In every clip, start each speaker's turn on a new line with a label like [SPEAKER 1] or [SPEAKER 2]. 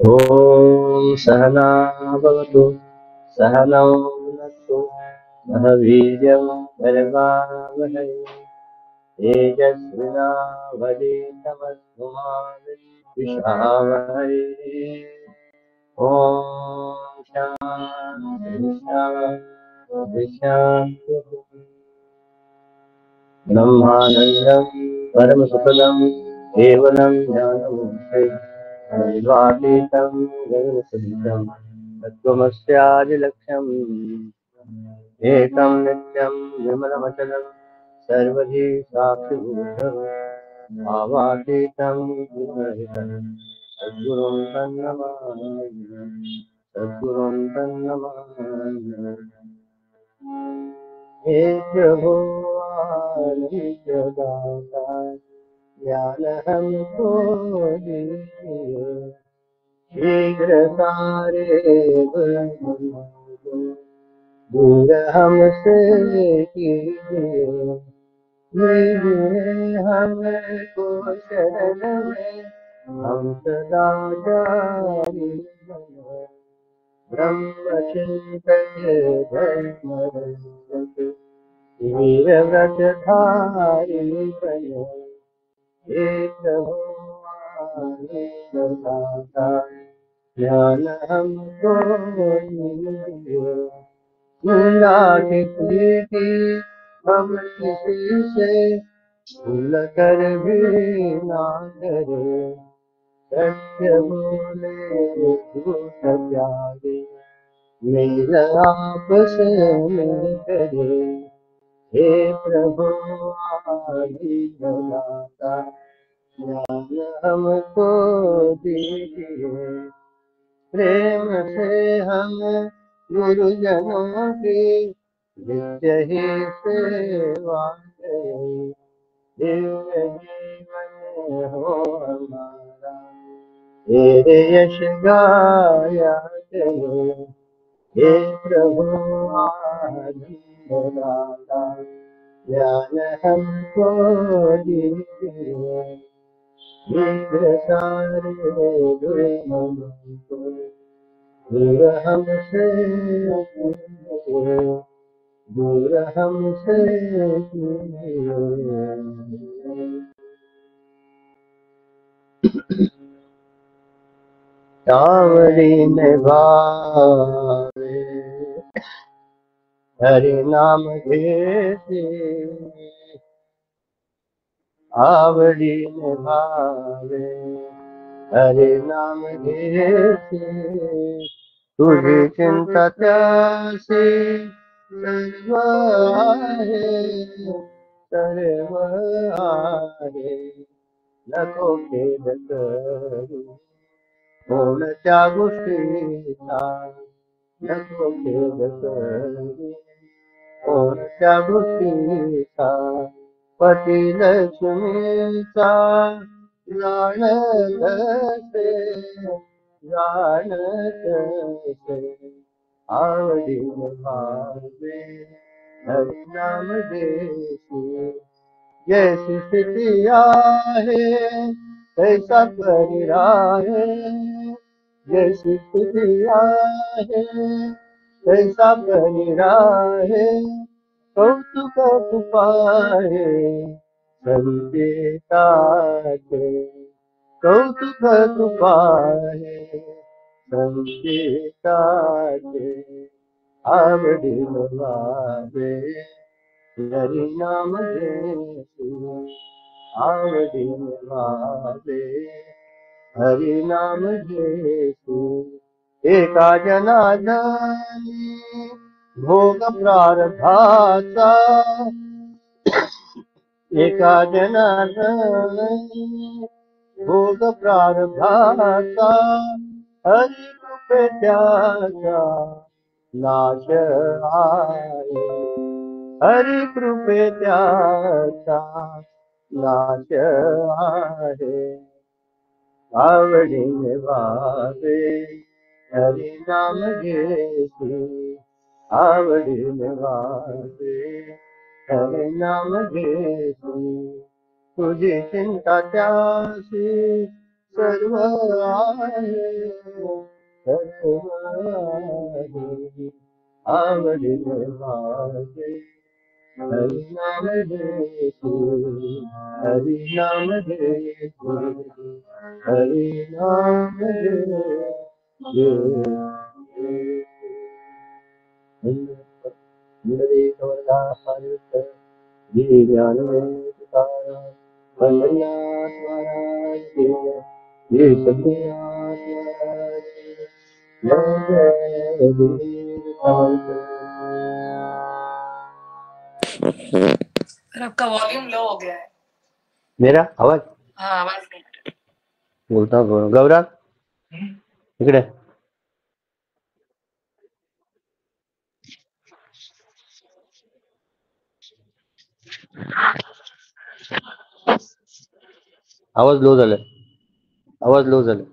[SPEAKER 1] ॐ सहना भवतु सहनौ भुनक्तु सह वीर्यं करवावहै तेजस्विनावधीतमस्तु मा विद्विषावहै। ॐ शान्ति शान्ति शान्तिः। ब्रह्मानन्दं परमसुखदं केवलं ज्ञानमूर्तिः सर्वातीतं गगनसदृशं तत्त्वमस्यादिलक्ष्यम् एकं नित्यं विमलमचलं सर्वधी साक्षिभूतं भावातीतं गुणरहितं सद्गुरुं तन्नमामि सद्गुरुं तन्नमामि। हे प्रभु आनन्द दाता ज्ञान हमको दीजिए शीघ्र सारे गुण दूर हमसे कीजिए लीजिए हमको शरण में हम सदा जारी बने ब्रह्मचिंतन धर्म वीर व्रत धारी बने हे प्रभु दाता ज्ञान हमको दीजिए गंगा की प्रीति हम किसी से भूल कर भी ना करे सत्य बोले झूठ त्यागे मेल आपस में करे हे प्रभु आदि दाता ज्ञान हमको दीजिए प्रेम से हम गुरुजनों की नित्य ही सेवा करें दिव्य जीवन हो हमारा तेरे यश गाया करें हे प्रभु आनंद दाता ज्ञान हमको दीजिए शीघ्र सारे दुर्मम को दूर हमसे कीजिए दूर हमसे कीजिए। कांवड़ी में भावे हरि नाम घेते आवड़ी में भावे हरि नाम घेते तुझी चिंता त्यासी सर्व आहे सर्व आहे नको खेद करू कोणत्या गोष्टीचा नको खेद करू कोणत्या गोष्टीचा पती लक्ष्मीचा जाणत जाणत आवडीन भावे हरिनाम देशी जैसी स्थिती आहे तैसा परिराहे जैसी स्थिती आहे तैसा परिराहे कौतुक तुपाहे संकेताचे कौतुक तुपाहे संकेताचे आवडीन भावे हरि नाम घेते आवडीन भावे हरि नाम घेते एका जनार्दनी भोग प्रारब्धाचा एका जनार्दनी भोग प्रारब्धाचा हरि कृपे त्याचा नाश आहे हरि कृपे त्याचा नाश आहे आवडीने भावे हरि नाम घेते आवडीने भावे हरि नाम घेते तुझी चिंता त्यासी सर्व आहे, सर्व आहे. आवडीने वाजे हरि नाम घेते, हरि नाम घेते, हरि नाम घेते. इंद्रिय वरदाहरित ये ज्ञान में पुकारा, पंडरीनाथ महाराज की जय, ये सद्गुरुनाथ महाराज की जय, जय गुरुदेव कांत।
[SPEAKER 2] सर आपका वॉल्यूम लो हो गया है।
[SPEAKER 1] मेरा आवाज
[SPEAKER 2] हाँ आवाज नहीं।
[SPEAKER 1] बोलता हूँ गौरव इकडे आवाज लो झालाय, आवाज लो झालाय.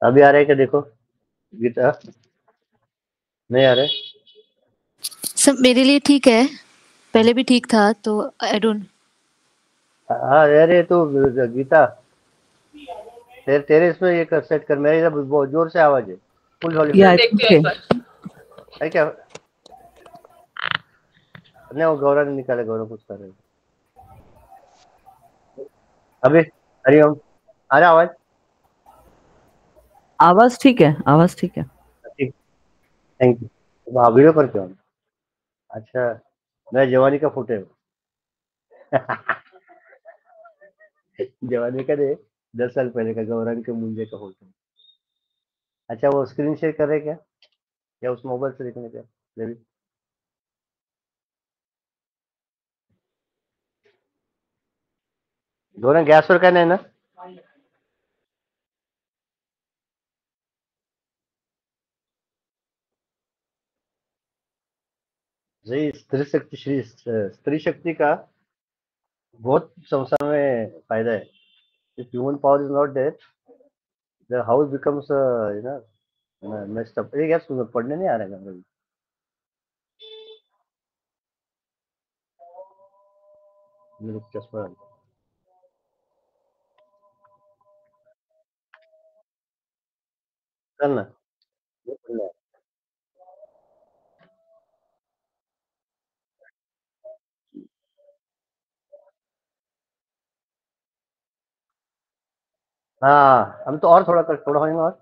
[SPEAKER 1] अभी आ रहा है क्या देखो गीता, नहीं आ रहा है.
[SPEAKER 3] सब मेरे लिए ठीक है, पहले भी ठीक था तो आई डोंट.
[SPEAKER 1] हाँ अरे तो गीता तेरे इसमें ये कर सेट कर, मेरे इधर बहुत जोर से आवाज है, फुल वॉल्यूम
[SPEAKER 4] Yeah,
[SPEAKER 1] है.
[SPEAKER 4] it's
[SPEAKER 2] देखते हैं एक
[SPEAKER 4] okay.
[SPEAKER 2] बार।
[SPEAKER 1] है क्या? नहीं वो गौरव ने निकाले, गौरव कुछ कर रहे हैं अभी. हरिओम आ रहा आवाज?
[SPEAKER 4] आवाज ठीक है, आवाज ठीक है.
[SPEAKER 1] ठीक, थैंक यू. आप वीडियो पर क्यों? अच्छा मेरा जवानी का फोटो है. जवानी का नहीं, 10 साल पहले का गौरव के मुंजे का फोटो. अच्छा वो स्क्रीन शेयर कर रहे क्या, या उस मोबाइल से देखने क्या? जरूर. गौरव गॅसवर काय नाही ना? जी स्त्री शक्ति, स्त्री शक्ति का बहुत संसार में फायदा है. If human power is not there, the house becomes you know messed up. ये क्या सुनो पढ़ने नहीं आ रहा है कभी? मेरे चश्मा चल ना. ये पढ़ना है. हाँ हम तो और थोड़ा कर, थोड़ा होगा और.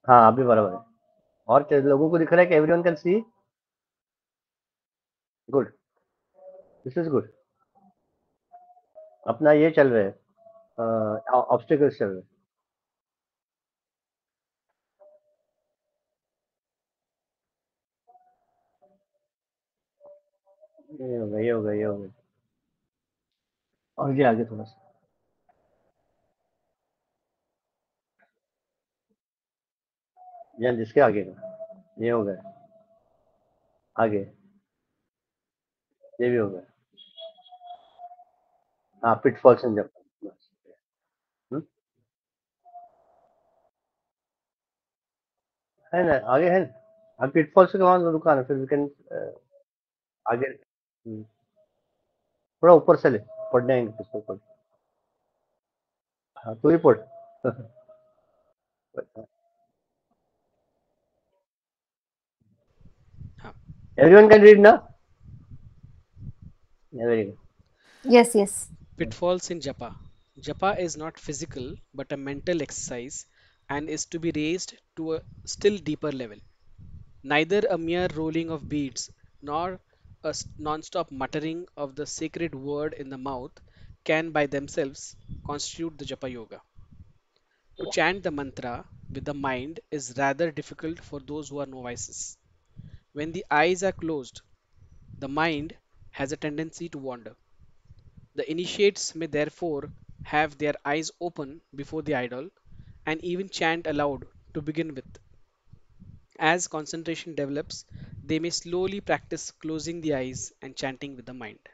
[SPEAKER 1] हाँ अभी बराबर है. और लोगों को दिख रहा है कि everyone can see. Good, this is good. अपना ये चल रहा है, ऑब्स्टिकल्स चल रहे हैं. ये होगा, ये होगा, ये होगा. और ये आगे थोड़ा सा. या जिसके आगे का ये होगा, आगे ये भी होगा. हाँ पिटफॉल्स इन जापान. है ना आगे है. अब पिटफॉल्स के वहां दुकान है, फिर वी कैन आगे. थोड़ा ऊपर से ले, पढ़ने आएंगे किसको पढ़. हाँ तू ही पढ़.
[SPEAKER 5] हाँ,
[SPEAKER 1] एवरीवन कैन रीड ना. Very good.
[SPEAKER 3] Yes, yes.
[SPEAKER 5] pitfalls in Japa. Japa is not physical but a mental exercise and is to be raised to a still deeper level. Neither a mere rolling of beads nor a non-stop muttering of the sacred word in the mouth can by themselves constitute the Japa Yoga. To chant the mantra with the mind is rather difficult for those who are novices. When the eyes are closed, the mind has a tendency to wander. The initiates may therefore have their eyes open before the idol, and even chant aloud to begin with. As concentration develops, they may slowly practice closing the eyes and chanting with the mind.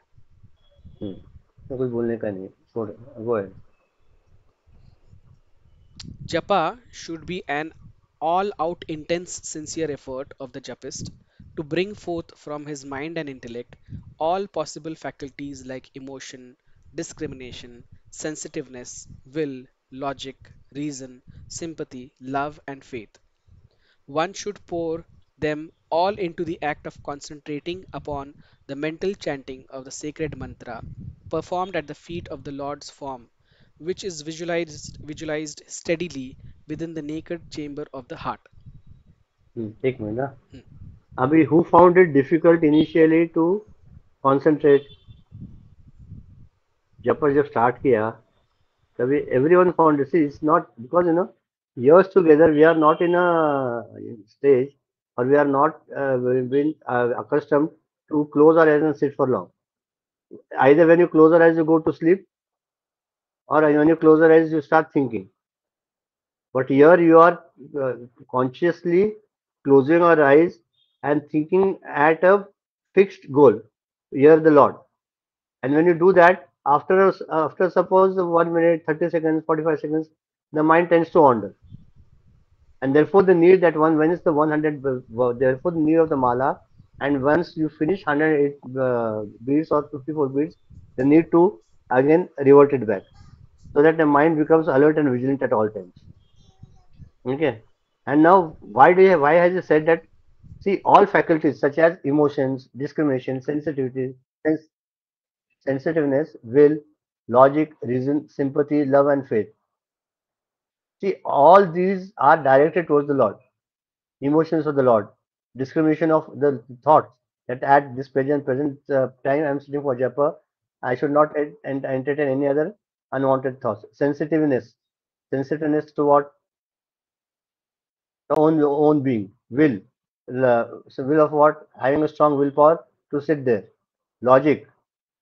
[SPEAKER 1] तो कुछ बोलने का नहीं, छोड़, go ahead.
[SPEAKER 5] Japa should be an all out intense sincere effort of the japist to bring forth from his mind and intellect all possible faculties like emotion, discrimination, sensitiveness, will, logic, reason, sympathy, love, and faith. One should pour them all into the act of concentrating upon the mental chanting of the sacred mantra performed at the feet of the Lord's form, which is visualized steadily within the naked chamber of the heart.
[SPEAKER 1] एक minute ना.
[SPEAKER 5] Hmm.
[SPEAKER 1] अभी who found it difficult initially to concentrate? जब start किया तभी everyone found it. See, it's not because years together we are not in a stage, or we are not been accustomed to close our eyes and sit for long. Either when you close your eyes you go to sleep, or when you close your eyes you start thinking. But here you are consciously closing your eyes and thinking at a fixed goal. Hear the Lord. And when you do that, after suppose 1 minute, 30 seconds, 45 seconds, the mind tends to wander. And therefore the need that one, when is the 100, therefore the need of the mala, and once you finish 108 beats or 54 beats, the need to again revert it back, so that the mind becomes alert and vigilant at all times. Okay. And now, why has he said that? See, all faculties such as emotions, discrimination, sensitivity, sensitiveness, will, logic, reason, sympathy, love, and faith. See, all these are directed towards the Lord. Emotions of the Lord, discrimination of the thoughts, that at this present time I am sitting for japa, I should not entertain any other unwanted thoughts. Sensitiveness to what? The own being. Will, so will of what? Having a strong willpower to sit there. Logic.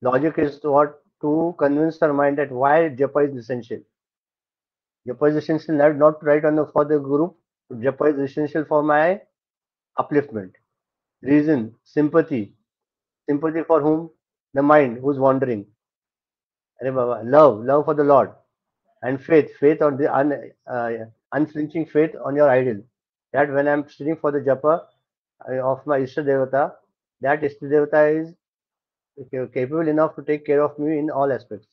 [SPEAKER 1] Logic is what? To convince our mind that why japa is essential. Japa is essential not right on for the group. Japa is essential for my upliftment. Reason, sympathy. Sympathy for whom? The mind who's wandering. Love for the Lord. And faith on the unflinching faith on your idol. That when I'm sitting for the japa of my Ishta Devata, that Ishta Devata is capable enough to take care of me in all aspects.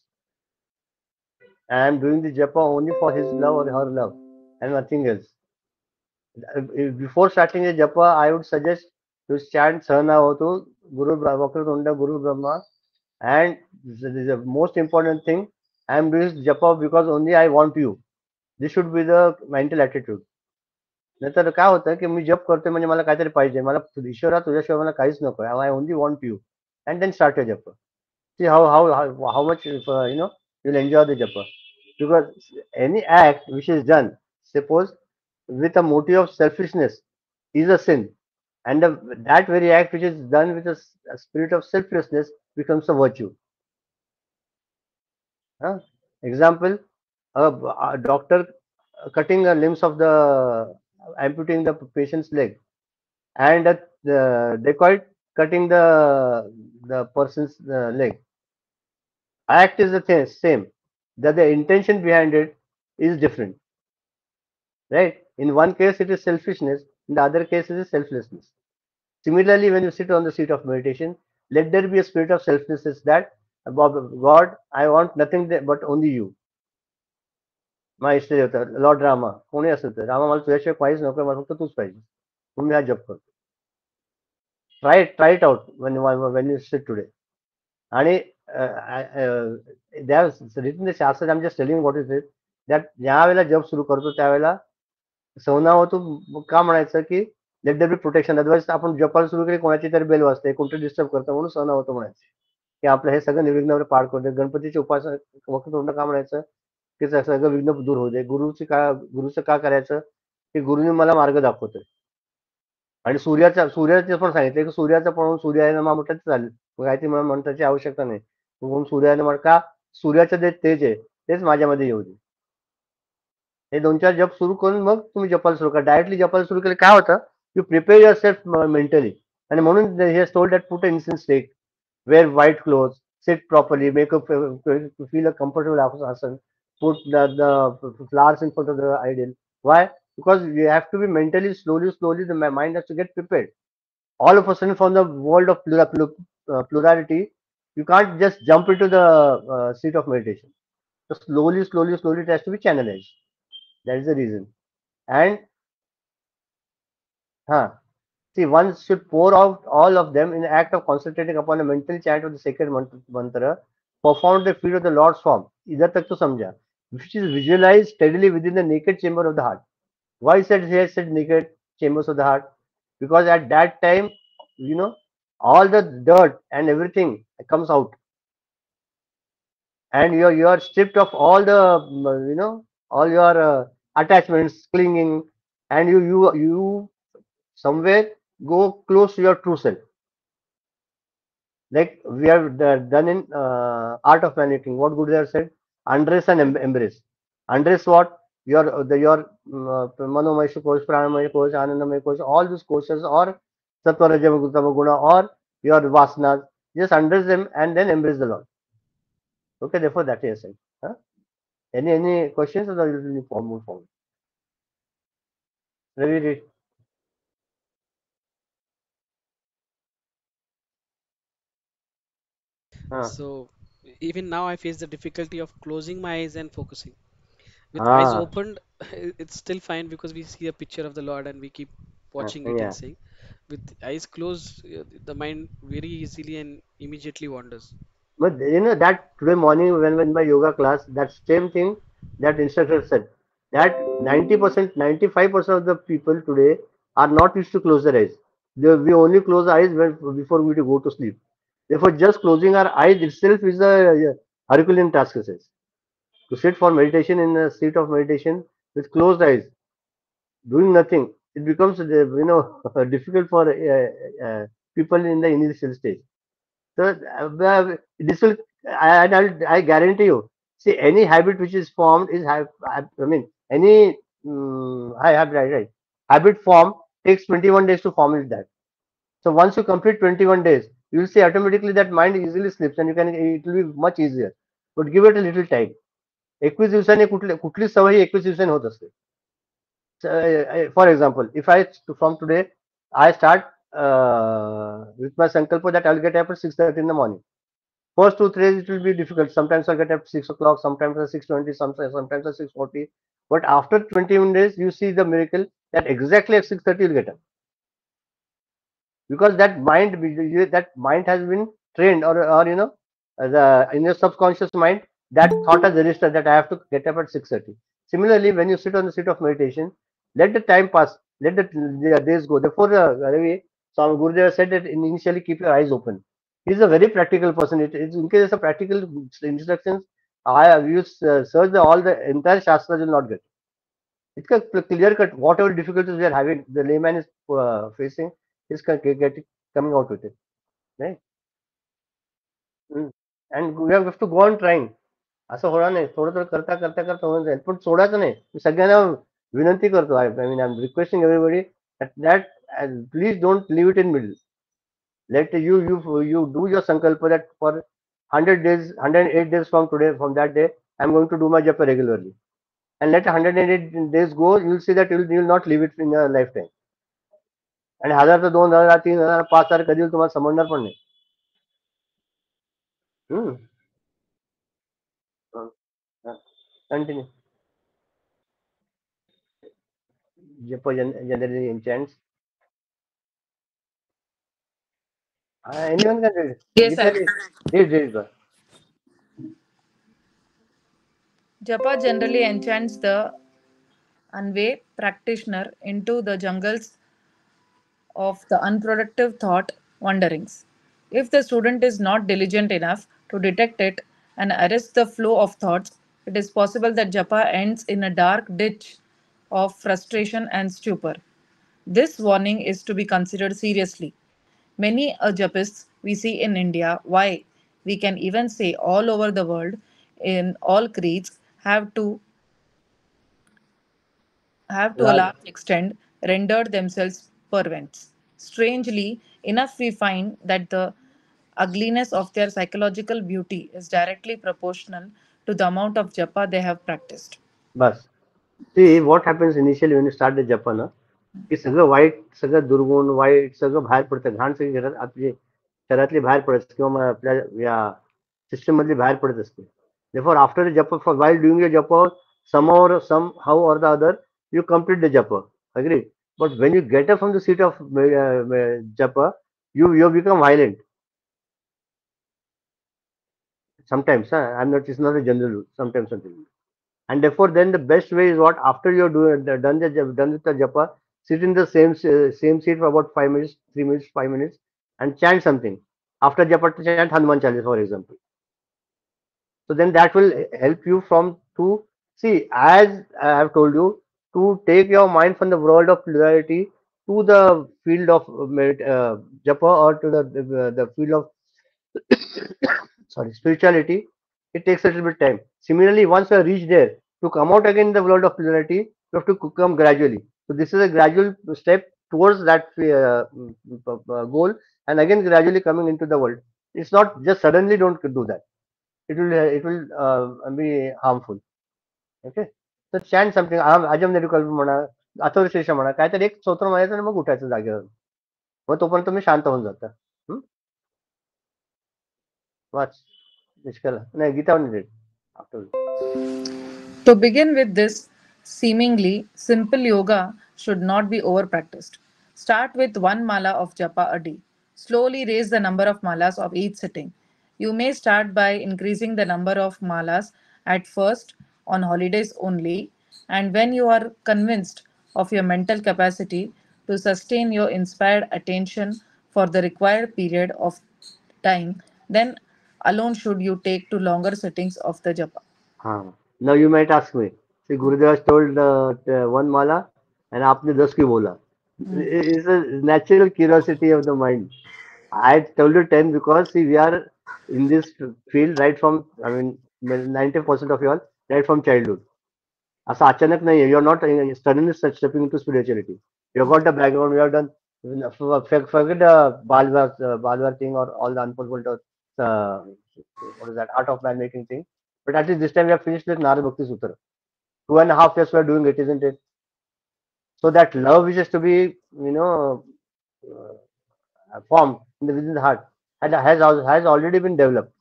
[SPEAKER 1] And I'm doing the japa only for his love or her love and nothing else. Before starting the japa, I would suggest to chant Sahanavatu, Guru Vakrutunda, Guru Brahma. And the most important thing, I am doing japa because only I want you. This should be the mental attitude. नाहीतर काय होतं की मी जप करतोय म्हणजे मला काहीतरी पाहिजे, मला ईश्वरा तुझ्याशिवाय मला काहीच नको, I only want you, and then start your jap. See how much you'll enjoy the japa, because any act which is done, suppose with a motive of selfishness, is a sin, and that very act which is done with a spirit of selflessness becomes a virtue. Huh? Example, a doctor cutting the limbs of the amputating the patient's leg, and they call it cutting the person's leg. Act is the same, that the intention behind it is different, right? In one case it is selfishness, in the other case it is selflessness. Similarly, when you sit on the seat of meditation, let there be a spirit of selflessness, that God, I want nothing but only you. My इष्ट देवता Lord Rama, कोणी असेल तर, रामा मला तुझ्याशिवाय काहीच नको, मला फक्त तूच पाहिजे, म्हणून मी हा जप करतो. Try it out when you sit today. आणि they have written the shastras, I'm just telling what it is, that ज्या वेळेला जप सुरू करतो त्यावेळेला सवनावतू का म्हणायचं की let there be protection, otherwise आपण जपाला सुरू केली कोणाची तरी बेल वाजते, कोणतरी डिस्टर्ब करतं, म्हणून सवनावतो म्हणायचं की आपलं हे सगळं निर्विघ्न पार करू दे. गणपतीचे उपासना वक्रतुंड का म्हणायचं की सगळं विघ्न दूर होऊ दे. गुरुचं का करायचं की गुरुने मला मार्ग दाखवतोय. आणि सूर्याचं पण सांगितलं की सूर्याचं पण सूर्याला म्हटलं तर चालेल, काहीतरी मला म्हणताची आवश्यकता नाही, म्हणून सूर्याने म्हण का सूर्याचं जे तेज आहे तेच माझ्यामध्ये येऊ दे. हे 2-4 जप सुरू करून मग तुम्ही जपायला सुरू करा. डायरेक्टली जपायला सुरू केलं काय होतं, यू प्रिपेअर युअरसेल्फ मेंटली. आणि म्हणून he has told that put an incense stick, wear white clothes, sit properly, make a feel a comfortable asana, put the flowers in front of the idol. Why? Because you have to be mentally, slowly, the mind has to get prepared. All of a sudden, from the world of plurality, you can't just jump into the seat of meditation. So slowly, it has to be channelized. That is the reason. And see, one should pour out all of them in the act of concentrating upon a mental chant of the sacred mantra, performed at the feet of the Lord's form. इधर तक तो समझा, which is visualized steadily within the naked chamber of the heart. Why he has said naked chambers of the heart? Because at that time, all the dirt and everything comes out, and you are stripped of all the all your attachments, clinging, and you somewhere go close to your true self. Like we have done in Art of Mannequin. What Gurudev said: undress and embrace. Undress what? Your Manomaya Kosh, Pranamaya Kosh, Anandamaya Kosh, all these koshes, or Sattva Rajam Tama Guna, or your Vasanas. Just undress them and then embrace the Lord. Okay, therefore that is said. Huh? Any questions, or will you move forward? Ravi, read.
[SPEAKER 5] So even now I face the difficulty of closing my eyes and focusing. With eyes opened, it's still fine because we see a picture of the Lord and we keep watching it and
[SPEAKER 1] Yeah.
[SPEAKER 5] saying. With eyes closed, the mind very easily and immediately wanders.
[SPEAKER 1] But that today morning when in my yoga class, that same thing that instructor said, that 90%, 95% of the people today are not used to close their eyes. We only close our eyes before we go to sleep. Therefore, just closing our eyes itself is a Herculean task. It says. To sit for meditation in a seat of meditation with closed eyes, doing nothing, it becomes difficult for people in the initial stage. So this will, I guarantee you. See, any habit which is formed is I mean, any I have right. Habit form takes 21 days to form it that. So once you complete 21 days, you will see automatically that mind easily slips, and it will be much easier. But give it a little time. 21 दिवसांनी कुठली सवय 21 दिवसांनी होत असते. For example, if I from today I start with my sankalpa that I'll get up at 6:30 in the morning. First 2 3 days it will be difficult. Sometimes I'll get up at 6 o'clock, sometimes at 6:20, sometimes at 6:40. But after 21 days, you see the miracle that exactly at 6:30 you'll get up, because that mind has been trained, or the in your subconscious mind, that thought has registered that I have to get up at 6:30. Similarly, when you sit on the seat of meditation, let the time pass, let the days go. Therefore, Ravi, Swami Gurudev said that initially keep your eyes open. He's a very practical person. It's in case of practical instructions, I have used search all the entire shastras will not get. It's clear cut. Whatever difficulties we are having, the layman is facing, is coming out with it, right? And we have to go on trying. असं होणार नाही, थोडं थोडं करता करता करता होऊन जाईल, पण सोडायचं नाही. मी सगळ्यांना विनंती करतो, I mean I am requesting everybody that please don't leave it in middle. Let you do your sankalpa that for 100 days, 108 days from today, from that day, I'm going to do my japa regularly. And let 108 days go, you'll see that you'll not leave it in your lifetime. आणि 1000 तर 2000, 3000, 5000 कधी होईल तुम्हाला समजणार पण नाही. Continue. Japa generally enchants. Anyone can read it.
[SPEAKER 2] Yes, sir.
[SPEAKER 1] Read.
[SPEAKER 2] Japa generally enchants the unway practitioner into the jungles of the unproductive thought wanderings. If the student is not diligent enough to detect it and arrest the flow of thoughts, it is possible that japa ends in a dark ditch of frustration and stupor. This warning is to be considered seriously. Many japists we see in India, why we can even say all over the world, in all creeds, have to a
[SPEAKER 1] Yeah,
[SPEAKER 2] large extent rendered themselves pervents. Strangely enough, we find that the ugliness of their psychological beauty is directly proportional to the amount of japa they have practiced.
[SPEAKER 1] बस. See what happens initially when you start the japa ना, की सगळं white, सगळं दुर्गुण, white सगळं बाहेर पडतं. घाण सगळी घरात आपली शरीरातली बाहेर पडत किंवा मग आपल्या या सिस्टम मधली बाहेर पडत असते. Therefore, after the japa, for while doing your japa, somehow or the other, you complete the japa. Agree? But when you get up from the seat of japa, you become violent. Sometimes, huh? I'm not. It's not a general rule. Sometimes, something. And therefore, then the best way is what after you're done with the japa, sit in the same seat for about 5 minutes, 3 minutes, 5 minutes, and chant something. After japa, chant Hanuman Chalis, for example. So then that will help you from to see, as I have told you, to take your mind from the world of plurality to the field of japa, or to the field of sorry, spirituality. It takes a little bit time. Similarly, once you reach there, to come out again in the world of plurality, you have to come gradually. So this is a gradual step towards that goal, and again gradually coming into the world. It's not just suddenly. Don't do that. It will be harmful. Okay. तर चॅन something अजम नेरुकल्प म्हणा, अथर्वशीर्ष म्हणा, काहीतरी एक स्तोत्र म्हणायचं आणि मग उठायचं जागेवर. मग तोपर्यंत तुम्ही शांत होऊन जाता. वाच निष्कला नाही Gita after.
[SPEAKER 2] To begin with, this seemingly simple yoga should not be over practiced. Start with one mala of japa a day. Slowly raise the number of malas of each sitting. You may start by increasing the number of malas at first on holidays only, and when you are convinced of your mental capacity to sustain your inspired attention for the required period of time, then alone should you take to longer sittings of the japa.
[SPEAKER 1] Now you might ask me, see, Gurudev has told one mala and आपने 10 क्यों बोला? It's a natural curiosity of the mind. I told you 10 because see, we are in this field right from, I mean, 90% of you all right from childhood. असं अचानक नाही आहे. You are not suddenly stepping into spirituality. You have got the background. You have done. Forget the Balwar thing or all the unfolded what is that art of man making thing. But at least this time we have finished with Narad Bhakti Sutra. 2.5 years we are doing it, isn't it? So that love which is to be, formed within the heart has already been developed.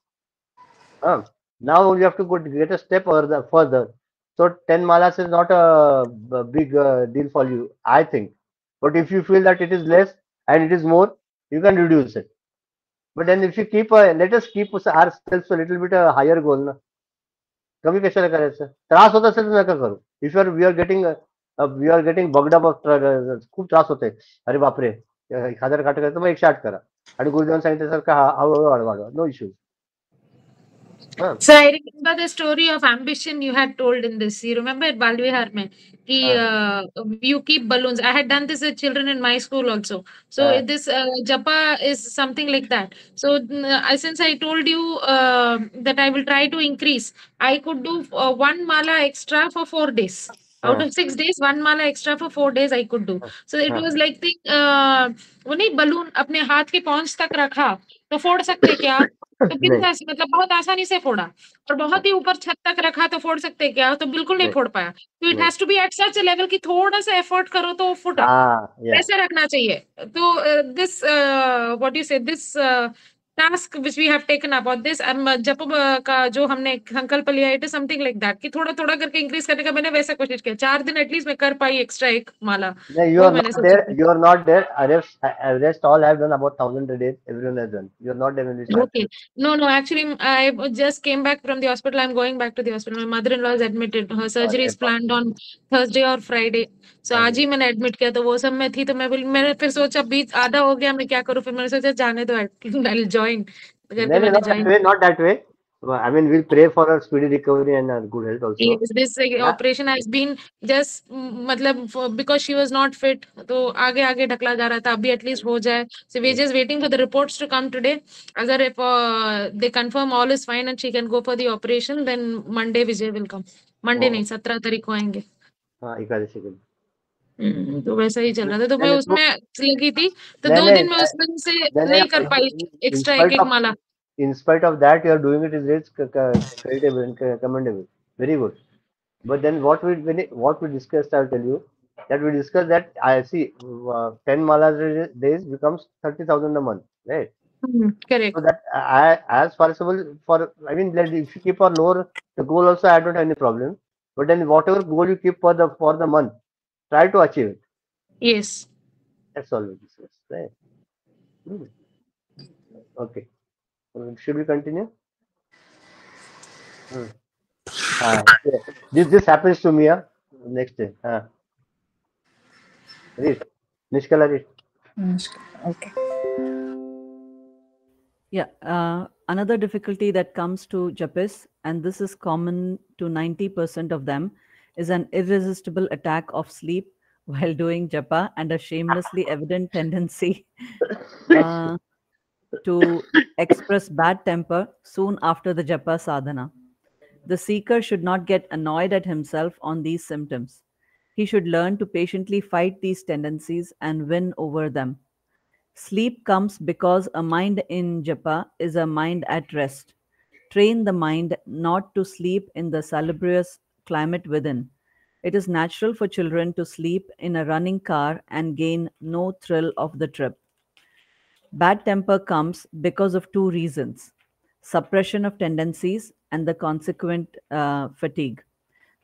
[SPEAKER 1] Now you have to go get a step further. So 10 malas is not a big deal for you, I think. But if you feel that it is less and it is more, you can reduce it. But then if you keep let us keep ourselves a little bit a higher goal ना. कमी कशाला करायचं? त्रास होत असेल तर नका करू. If we are getting bugged up, खूप त्रास होते, अरे बापरे 1000 काट करायचं, मग 108 करा. आणि गुरुदेवांनी सांगितल्यासारखं हळूहळू वाढवा. No issues.
[SPEAKER 6] So I remember the story of ambition you had told in this. You remember at Balvihar mein, you keep balloons. I had done this with children in my school also. So this japa is something like that. So since I told you that I will try to increase, I could do one mala extra for 4 days. Out of 6 days, one mala extra for 4 days I could do. So it was like the वो नहीं balloon अपने हाथ के पहुंच तक रखा तो फोड़ सकते क्या? तो बिंदास मतलब बहुत आसानी से फोड़ा. और बहुत ही ऊपर छत तक रखा तो फोड़ सकते क्या? तो बिल्कुल नहीं फोड़ पाया. तो it has to be at such a level कि थोड़ा सा एफर्ट करो तो फुटा. ऐसे रखना चाहिए. तो this what you say this task which we have taken up और दिस जप का जो हमने संकल्प लिया, it is something like that कि थोड़ा थोड़ा करके इंक्रीज करने का मैंने वैसा कोशिश किया. 4 दिन एटलीस्ट मैं कर पाई एक्स्ट्रा एक माला.
[SPEAKER 1] You are not there. Rest all have done about 1,000 a day. Everyone has done. You are not there when we started.
[SPEAKER 6] Okay. No. Actually, I just came back from the hospital. I'm going back to the hospital. My mother-in-law is admitted. Her surgery is planned on Thursday or Friday. So आज ही मैंने admit किया, तो वो सब में थी. तो मैंने फिर सोचा बीच आधा हो गया, मैं क्या करूँ. फिर मैंने सोचा जाने दो, I'll join.
[SPEAKER 1] Not that way. I mean, we'll pray for her speedy recovery and her good health also.
[SPEAKER 6] Yes, this operation has been just मतलब because she was not fit, तो आगे आगे ढकला जा रहा था. अभी एटलीस्ट हो जाए. So we're just waiting for the reports to come today. अगर if they confirm all is fine and she can go for the operation, then Monday Vijay will come. Monday
[SPEAKER 1] oh,
[SPEAKER 6] नहीं 17 तारीख को आएंगे।
[SPEAKER 1] हाँ एकादशी के लिए।
[SPEAKER 6] तो वैसा ही चल रहा था, तो मैं
[SPEAKER 1] नहीं
[SPEAKER 6] उसमें लगी थी, तो
[SPEAKER 1] नहीं
[SPEAKER 6] 2
[SPEAKER 1] नहीं
[SPEAKER 6] दिन में उस दिन से
[SPEAKER 1] नहीं
[SPEAKER 6] नहीं कर पाई
[SPEAKER 1] नहीं,
[SPEAKER 6] एक्स्ट्रा एक एक माला।
[SPEAKER 1] in spite of that you are doing it is creditable and commendable, very good. But then what we discussed, I'll tell you that we discussed that I see 10 malas days becomes 30,000 a month, right?
[SPEAKER 6] Correct.
[SPEAKER 1] So that as possible for, I mean, like if you keep a lower the goal also, I don't have any problem. But then whatever goal you keep for the month, try to achieve it.
[SPEAKER 6] Yes.
[SPEAKER 1] That's all we discussed, right? Hmm. Okay. Should we continue? Hmm. Yeah. This happens to me. Next day. Read. Nishkala, read.
[SPEAKER 2] Okay.
[SPEAKER 4] Yeah. Another difficulty that comes to japis, and this is common to 90% of them, is an irresistible attack of sleep while doing japa and a shamelessly evident tendency to express bad temper soon after the japa sadhana. The seeker should not get annoyed at himself on these symptoms. He should learn to patiently fight these tendencies and win over them. Sleep comes because a mind in japa is a mind at rest. Train the mind not to sleep in the salubrious climate within. It is natural for children to sleep in a running car and gain no thrill of the trip. Bad temper comes because of two reasons: suppression of tendencies and the consequent fatigue.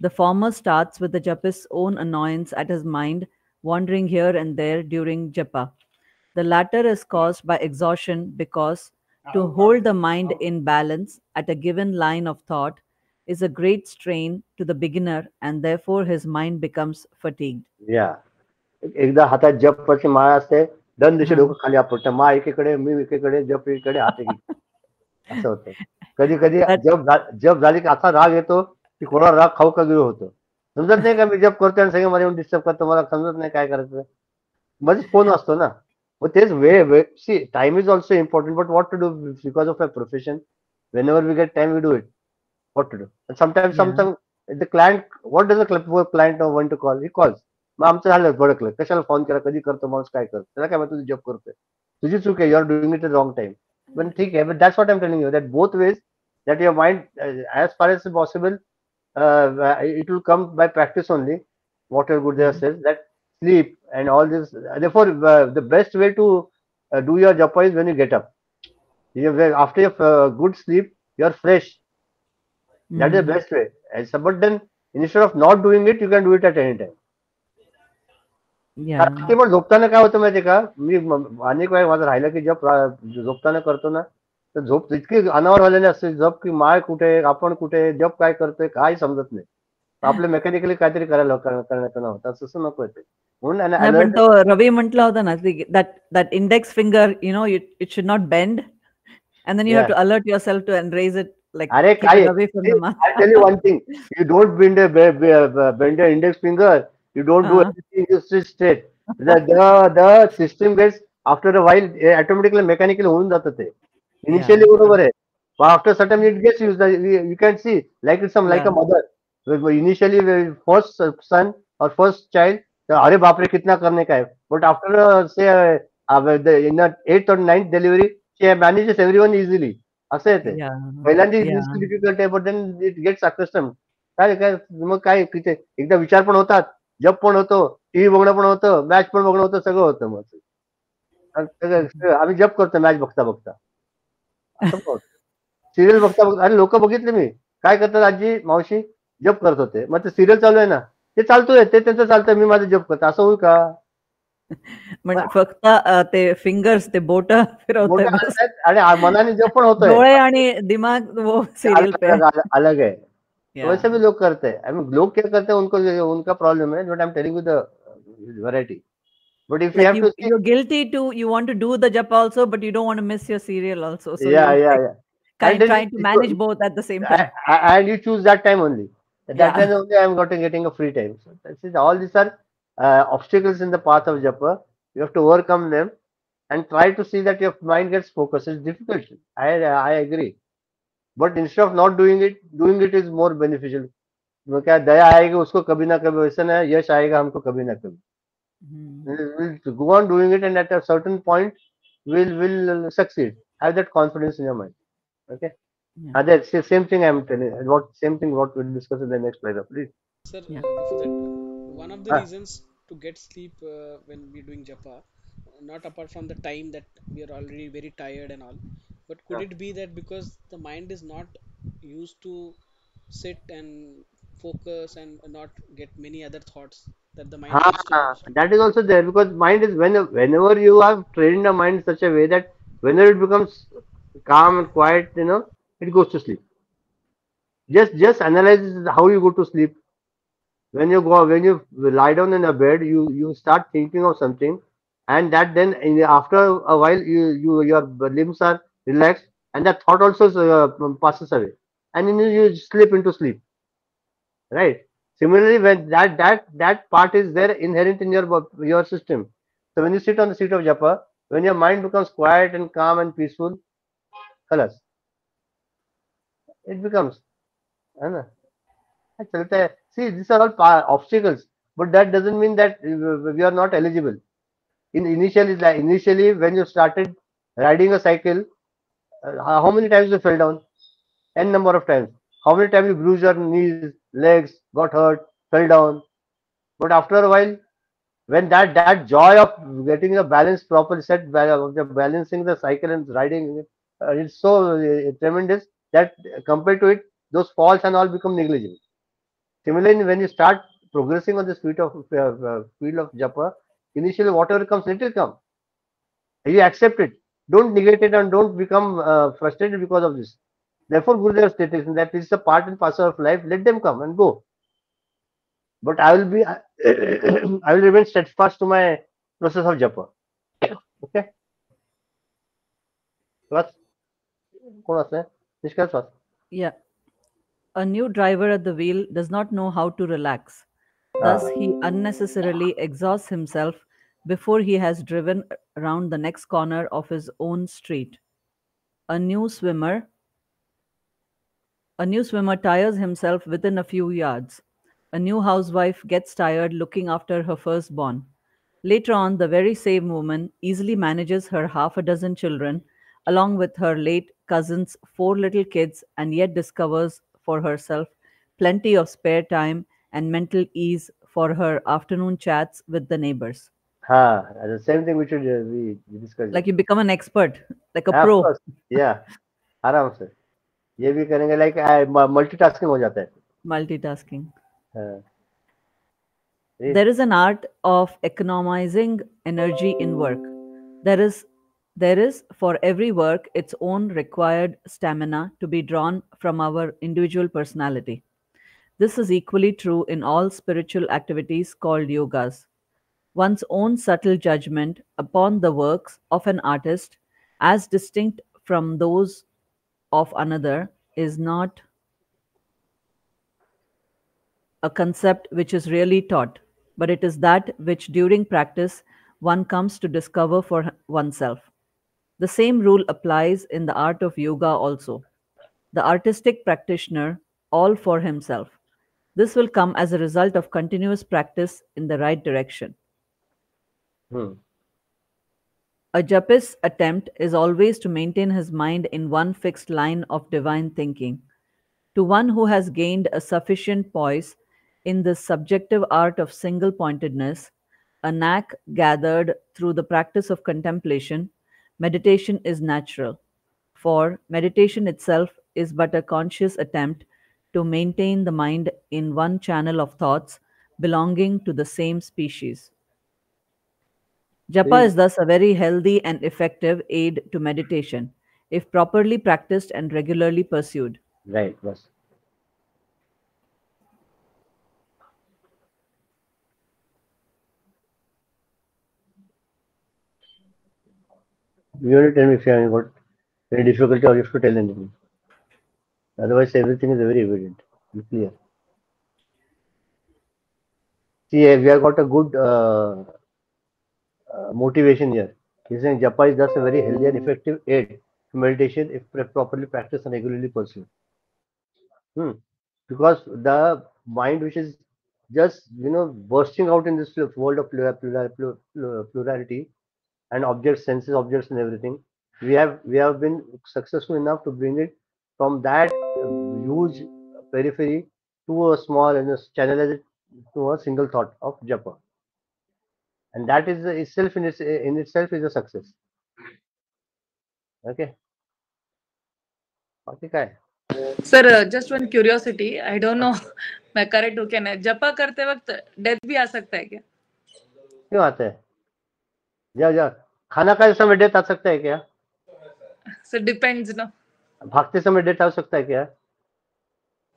[SPEAKER 4] The former starts with the japist's own annoyance at his mind wandering here and there during japa. The latter is caused by exhaustion because to hold the mind in balance at a given line of thought is a great strain to the beginner, and therefore his mind becomes fatigued.
[SPEAKER 1] Yeah. एकदा हातात जपची माळ असते, दन दिशे डोकं खाली आपटतं, माळ एकीकडे, मी एकीकडे, जप एकीकडे, हात एकीकडे. असं होतं. कधी कधी जप झाली की असा राग येतो की कोणाला राग खाऊ का गिळू होतो. समजत नाही का मी जप करतोय आणि सगळे मला येऊन डिस्टर्ब करतो, मला समजत नाही काय करायचं. मध्येच फोन असतो ना. मग तेच वेळ see time is also important, but what to do because of my profession, whenever we get time we do it. What to do? And sometimes the client, what does the client want to call? He calls. मग आमचं झालं भडकलं, कशाला phone केला, कधी करतो माणूस, काय करतो, त्याला काय माहिती तुझी जॉब करतोय, तुझी चूक आहे, you are doing it wrong time. पण ठीक आहे, but that's what I am telling you, that both ways, that your mind as far as possible, it will come by practice only. What your Gurudev says, that sleep and all this, therefore the best way to do your japa is when you get up. After your good sleep you are fresh. That is the best way. And so, but then instead of not doing it, you can do it at any time.
[SPEAKER 4] Yeah.
[SPEAKER 1] ते पण झोपताना काय होतं माहितीये का, मी अनेक वेळा माझं राहिलं की जप झोपताना करतो ना, तर झोप इतकी अनावर झालेली असते, जप की माय कुठे, आपण कुठे, जप काय करतोय काही समजत नाही. आपलं मेकॅनिकली काहीतरी करायला करण्याचं नव्हतं, तसं नको ते म्हणून.
[SPEAKER 4] नाही, पण तो रवी म्हटला होता ना, that index finger, it should not bend, and then you have to alert yourself to and raise it like keep it away from the mouth.
[SPEAKER 1] I tell you one thing, you don't bend your index finger, you don't do anything, you sit straight. The system gets, after a while, automatically mechanically होऊन जातं ते. Initially बरोबर आहे, but after certain it gets used. You can see like it's like a mother. Initially first son or first child, अरे बापरे कितना करने का है, but after say in the 8th or 9th delivery she manages everyone easily. असं आहे ते. पहिल्यांदा डिफिकल्ट आहे, but then it gets accustomed. काय काय मग काय तिथे एकदा विचार पण होतात, जप पण होतो, टीव्ही बघणं पण होतं, मॅच पण बघणं होतं, सगळं होतं. मग आम्ही जप करतो मॅच बघता बघता, असं पण होतं. सिरियल बघता बघता, अरे लोक बघितले मी काय करतात, आजी मावशी जप करत होते, मग ते सिरियल चालू आहे ना, ते चालतोय, ते त्यांचं चालतंय, मी माझं जप करतो, असं होईल का?
[SPEAKER 4] म्हणजे फक्त ते फिंगर्स, ते बोट फिरवतोय
[SPEAKER 1] आणि मनाने जप पण होतोय,
[SPEAKER 4] डोळे आणि दिमाग वो सीरियल पे
[SPEAKER 1] अलग है. वैसे भी लोग करते हैं. I mean, लोग क्या करते हैं, उनको उनका प्रॉब्लम है. But I'm telling you the variety. But if you have to see,
[SPEAKER 4] you're guilty to, you want to do the japa also, but you don't want to miss your serial also. So
[SPEAKER 1] yeah.
[SPEAKER 4] Trying to manage both at the same time.
[SPEAKER 1] And you choose that time only. That time only I'm getting a free time. So that's all these are obstacles in the path of japa. You have to overcome them and try to see that your mind gets focused. It's difficult. I agree. But instead of not doing it is more beneficial. वो क्या दया आएगी उसको कभी ना कभी, वैसे ना यश आएगा हमको कभी ना कभी. We'll go on doing it, and at a certain point will succeed. Have that confidence in your mind. Okay.
[SPEAKER 4] Yeah.
[SPEAKER 1] That's the same thing I'm telling. Same thing what we'll discuss in the next paragraph, please.
[SPEAKER 5] Sir,
[SPEAKER 4] Yeah.
[SPEAKER 5] before that, one of the
[SPEAKER 1] Ah,
[SPEAKER 5] reasons to get sleep when we're doing japa, not apart from the time that we are already very tired and all, but could
[SPEAKER 1] ah.
[SPEAKER 5] it be that because the mind is not used to sit and focus and not get many other thoughts, that the mind needs to
[SPEAKER 1] Ah,
[SPEAKER 5] rest?
[SPEAKER 1] that is also there, because mind is whenever you have trained the mind in such a way that whenever it becomes calm and quiet, it goes to sleep. Just analyze how you go to sleep. When you lie down in a bed, you start thinking of something, and that then after a while your limbs are relaxed, and that thought also passes away, and then you slip into sleep, right? Similarly, when that part is there inherent in your system. So when you sit on the seat of japa, when your mind becomes quiet and calm and peaceful, khalas, it becomes, है ना? चलता है. See, these are all obstacles, but that doesn't mean that we are not eligible. Initially, when you started riding a cycle, how many times you fell down? N number of times. How many times you bruised your knees, legs, got hurt, fell down? But after a while, when that joy of getting the balance properly set, balancing the cycle and riding, it's so tremendous that compared to it, those falls and all become negligible. Similarly, when you start progressing on the field of japa, initially whatever comes, let it come. You accept it. Don't negate it and don't become frustrated because of this. Therefore, Gurudev stated that it's a part and parcel of life. Let them come and go. But I will be, I will remain steadfast to my process of japa. Okay. What? कौन वाचलंय? निष्काच watch.
[SPEAKER 4] Yeah. A new driver at the wheel does not know how to relax. Thus, he unnecessarily exhausts himself before he has driven around the next corner of his own street. A new swimmer tires himself within a few yards. A new housewife gets tired looking after her firstborn. Later on, the very same woman easily manages her half a dozen children, along with her late cousin's 4 little kids, and yet discovers for herself plenty of spare time and mental ease for her afternoon chats with the neighbors.
[SPEAKER 1] हाँ, the same thing which we discussed.
[SPEAKER 4] Like you become an expert, like a
[SPEAKER 1] Of
[SPEAKER 4] pro.
[SPEAKER 1] course, yeah, आराम से. ये भी करेंगे, like multitasking हो जाता है.
[SPEAKER 4] Multitasking.
[SPEAKER 1] हाँ.
[SPEAKER 4] There is an art of economizing energy in work. There is for every work its own required stamina to be drawn from our individual personality. This is equally true in all spiritual activities called yogas. One's own subtle judgment upon the works of an artist, as distinct from those of another, is not a concept which is really taught, but it is that which during practice one comes to discover for oneself. The same rule applies in the art of yoga also. The artistic practitioner, all for himself. This will come as a result of continuous practice in the right direction.
[SPEAKER 1] Hmm.
[SPEAKER 4] A japist's attempt is always to maintain his mind in one fixed line of divine thinking. To one who has gained a sufficient poise in this subjective art of single pointedness, a knack gathered through the practice of contemplation, meditation is natural. For meditation itself is but a conscious attempt to maintain the mind in one channel of thoughts belonging to the same species. Japa is thus a very healthy and effective aid to meditation if properly practiced and regularly pursued.
[SPEAKER 1] Right, बस. You only tell me if you have got any difficulty or you have to tell anything. Otherwise, everything is very evident and clear. See, we have got a good motivation here. He's saying japa is thus a very healthy and effective aid to meditation if properly practiced and regularly pursued. Because mind which is just bursting out in this world of plurality and objects, senses, objects, and everything. We have been successful enough to bring it from that huge periphery to a small and channelize it to a single thought of japa, and that is itself in itself is a success. Okay, बाकी काय?
[SPEAKER 2] Sir just one curiosity, I don't know मैं correct हूँ क्या नहीं, जपा करते वक्त death भी आ सकता है क्या?
[SPEAKER 1] क्यों आता है? जा खाना खाते समय डेथ आ सकता है क्या?
[SPEAKER 2] सर डिपेंड्स ना,
[SPEAKER 1] भागते समय डेथ आ सकता है क्या?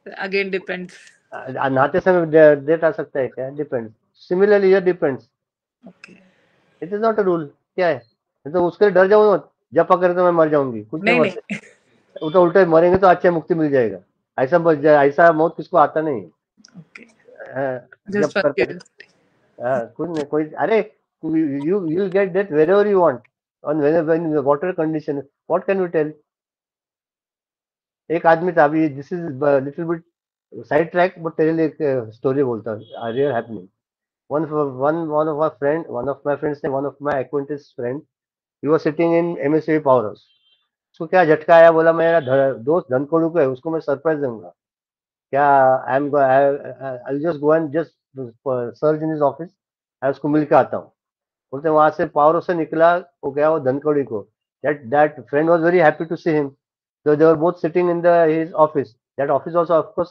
[SPEAKER 2] Again depends.
[SPEAKER 1] नहाते समय डेथ आ सकता है क्या? डिपेंड्स. सिमिलरली ये depends.
[SPEAKER 2] Okay,
[SPEAKER 1] it is not a rule. क्या है? तो उसके लिए डर जाओ मत, जपा करे तो मैं मर जाऊंगी, कुछ नहीं
[SPEAKER 2] नहीं
[SPEAKER 1] मरते. वो तो उल्टे मरेंगे तो अच्छे मुक्ति मिल जाएगा. ऐसा मौत किसको आता नहीं.
[SPEAKER 2] ओके,
[SPEAKER 1] जब
[SPEAKER 2] जस्ट फॉर
[SPEAKER 1] करते
[SPEAKER 2] क्यूरियोसिटी.
[SPEAKER 1] कुछ नहीं, कोई अरे you will get that wherever you want on when water condition. What can we tell? एक आदमी था अभी, this is little bit side track but तेरे लिए एक स्टोरी बोलता हूँ, real happening. one of my friends, one of my acquaintance friend, he was sitting in MSCV power house. उसको क्या झटका आया, बोला मेरा दोस्त धनकोड़ू को है, उसको मैं सरप्राइज दूंगा. क्या I just go and just search in his office, उसको मिल के आता हूँ. बोलते वहां से पावर से निकला, वो गया वो धनकड़ी को. That friend was very happy to see him. So they were both sitting in his office. That office also, of course,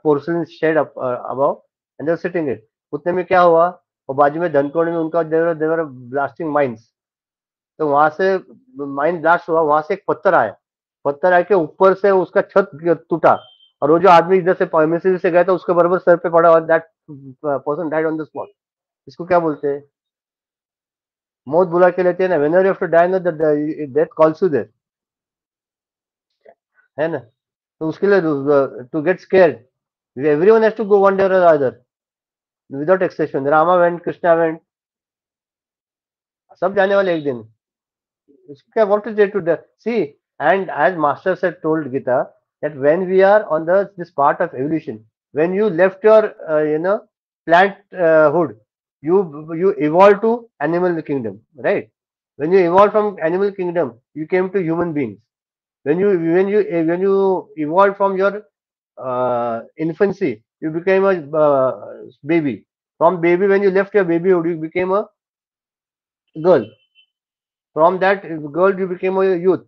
[SPEAKER 1] porcelain shed up above, and they were sitting it. उतने में क्या हुआ, और बाजू में धनकोड़ी में उनका देवर ब्लास्टिंग माइंस. तो वहां से माइन ब्लास्ट हुआ, वहां से एक पत्थर आया. पत्थर आके ऊपर से उसका छत टूटा, और वो जो आदमी इधर से एमएससी से गया था उसके बराबर सर पे पड़ा, और that person died on the spot. इसको क्या बोलते हैं? मौत बुला के लेते हैं ना. Whenever you have to die ना, डेथ कॉल्स यू देयर, है ना. तो उसके लिए to get scared, everyone has to go one day or other, without exception. Rama went, Krishna went, सब जाने वाले एक दिन. क्या, what is there to see? And as master said told Gita, that when we are on this part of evolution, when you left your plant hood, you evolved to animal kingdom, right? When you evolved from animal kingdom, you came to human beings. When you evolved from your infancy, you became a baby. From baby, when you left your babyhood, you became a girl. From that girl, you became a youth.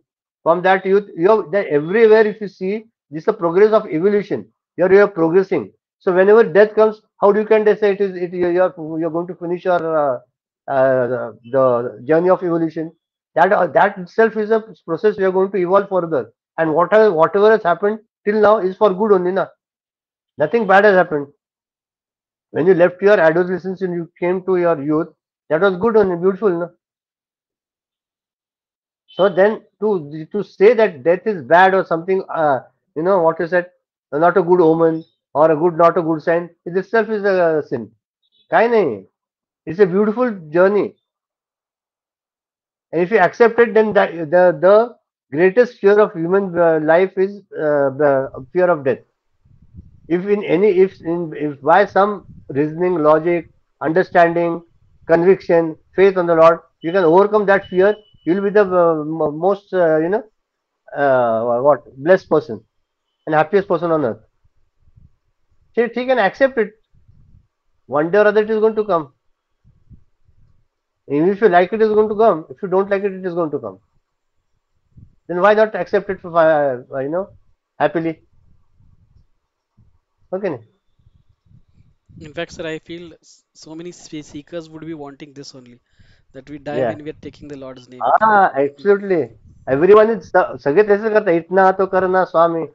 [SPEAKER 1] From that youth, that everywhere, if you see, this is the progress of evolution. You're progressing. So whenever death comes, how do you can say you're going to finish your the journey of evolution? That itself is a process. We are going to evolve further, and whatever has happened till now is for good only, na. Nothing bad has happened. When you left your adolescence and you came to your youth, that was good only, beautiful, na. So then to say that death is bad or something, what is that? Not a good omen or not a good sign. It itself is a sin. Kai nahi. It's a beautiful journey, and if you accept it, then the greatest fear of human life is the fear of death. If by some reasoning, logic, understanding, conviction, faith on the Lord, you can overcome that fear, you will be the most what blessed person and happiest person on earth. So he can accept it. One day or other it is going to come. Even if you like it is going to come. If you don't like it, it is going to come. Then why not accept it happily? Okay.
[SPEAKER 5] In fact, sir, I feel so many seekers would be wanting this only, that we die
[SPEAKER 1] Yeah.
[SPEAKER 5] when we are taking the Lord's name.
[SPEAKER 1] Absolutely. Everyone is सगे ऐसे करता है. इतना तो करना स्वामी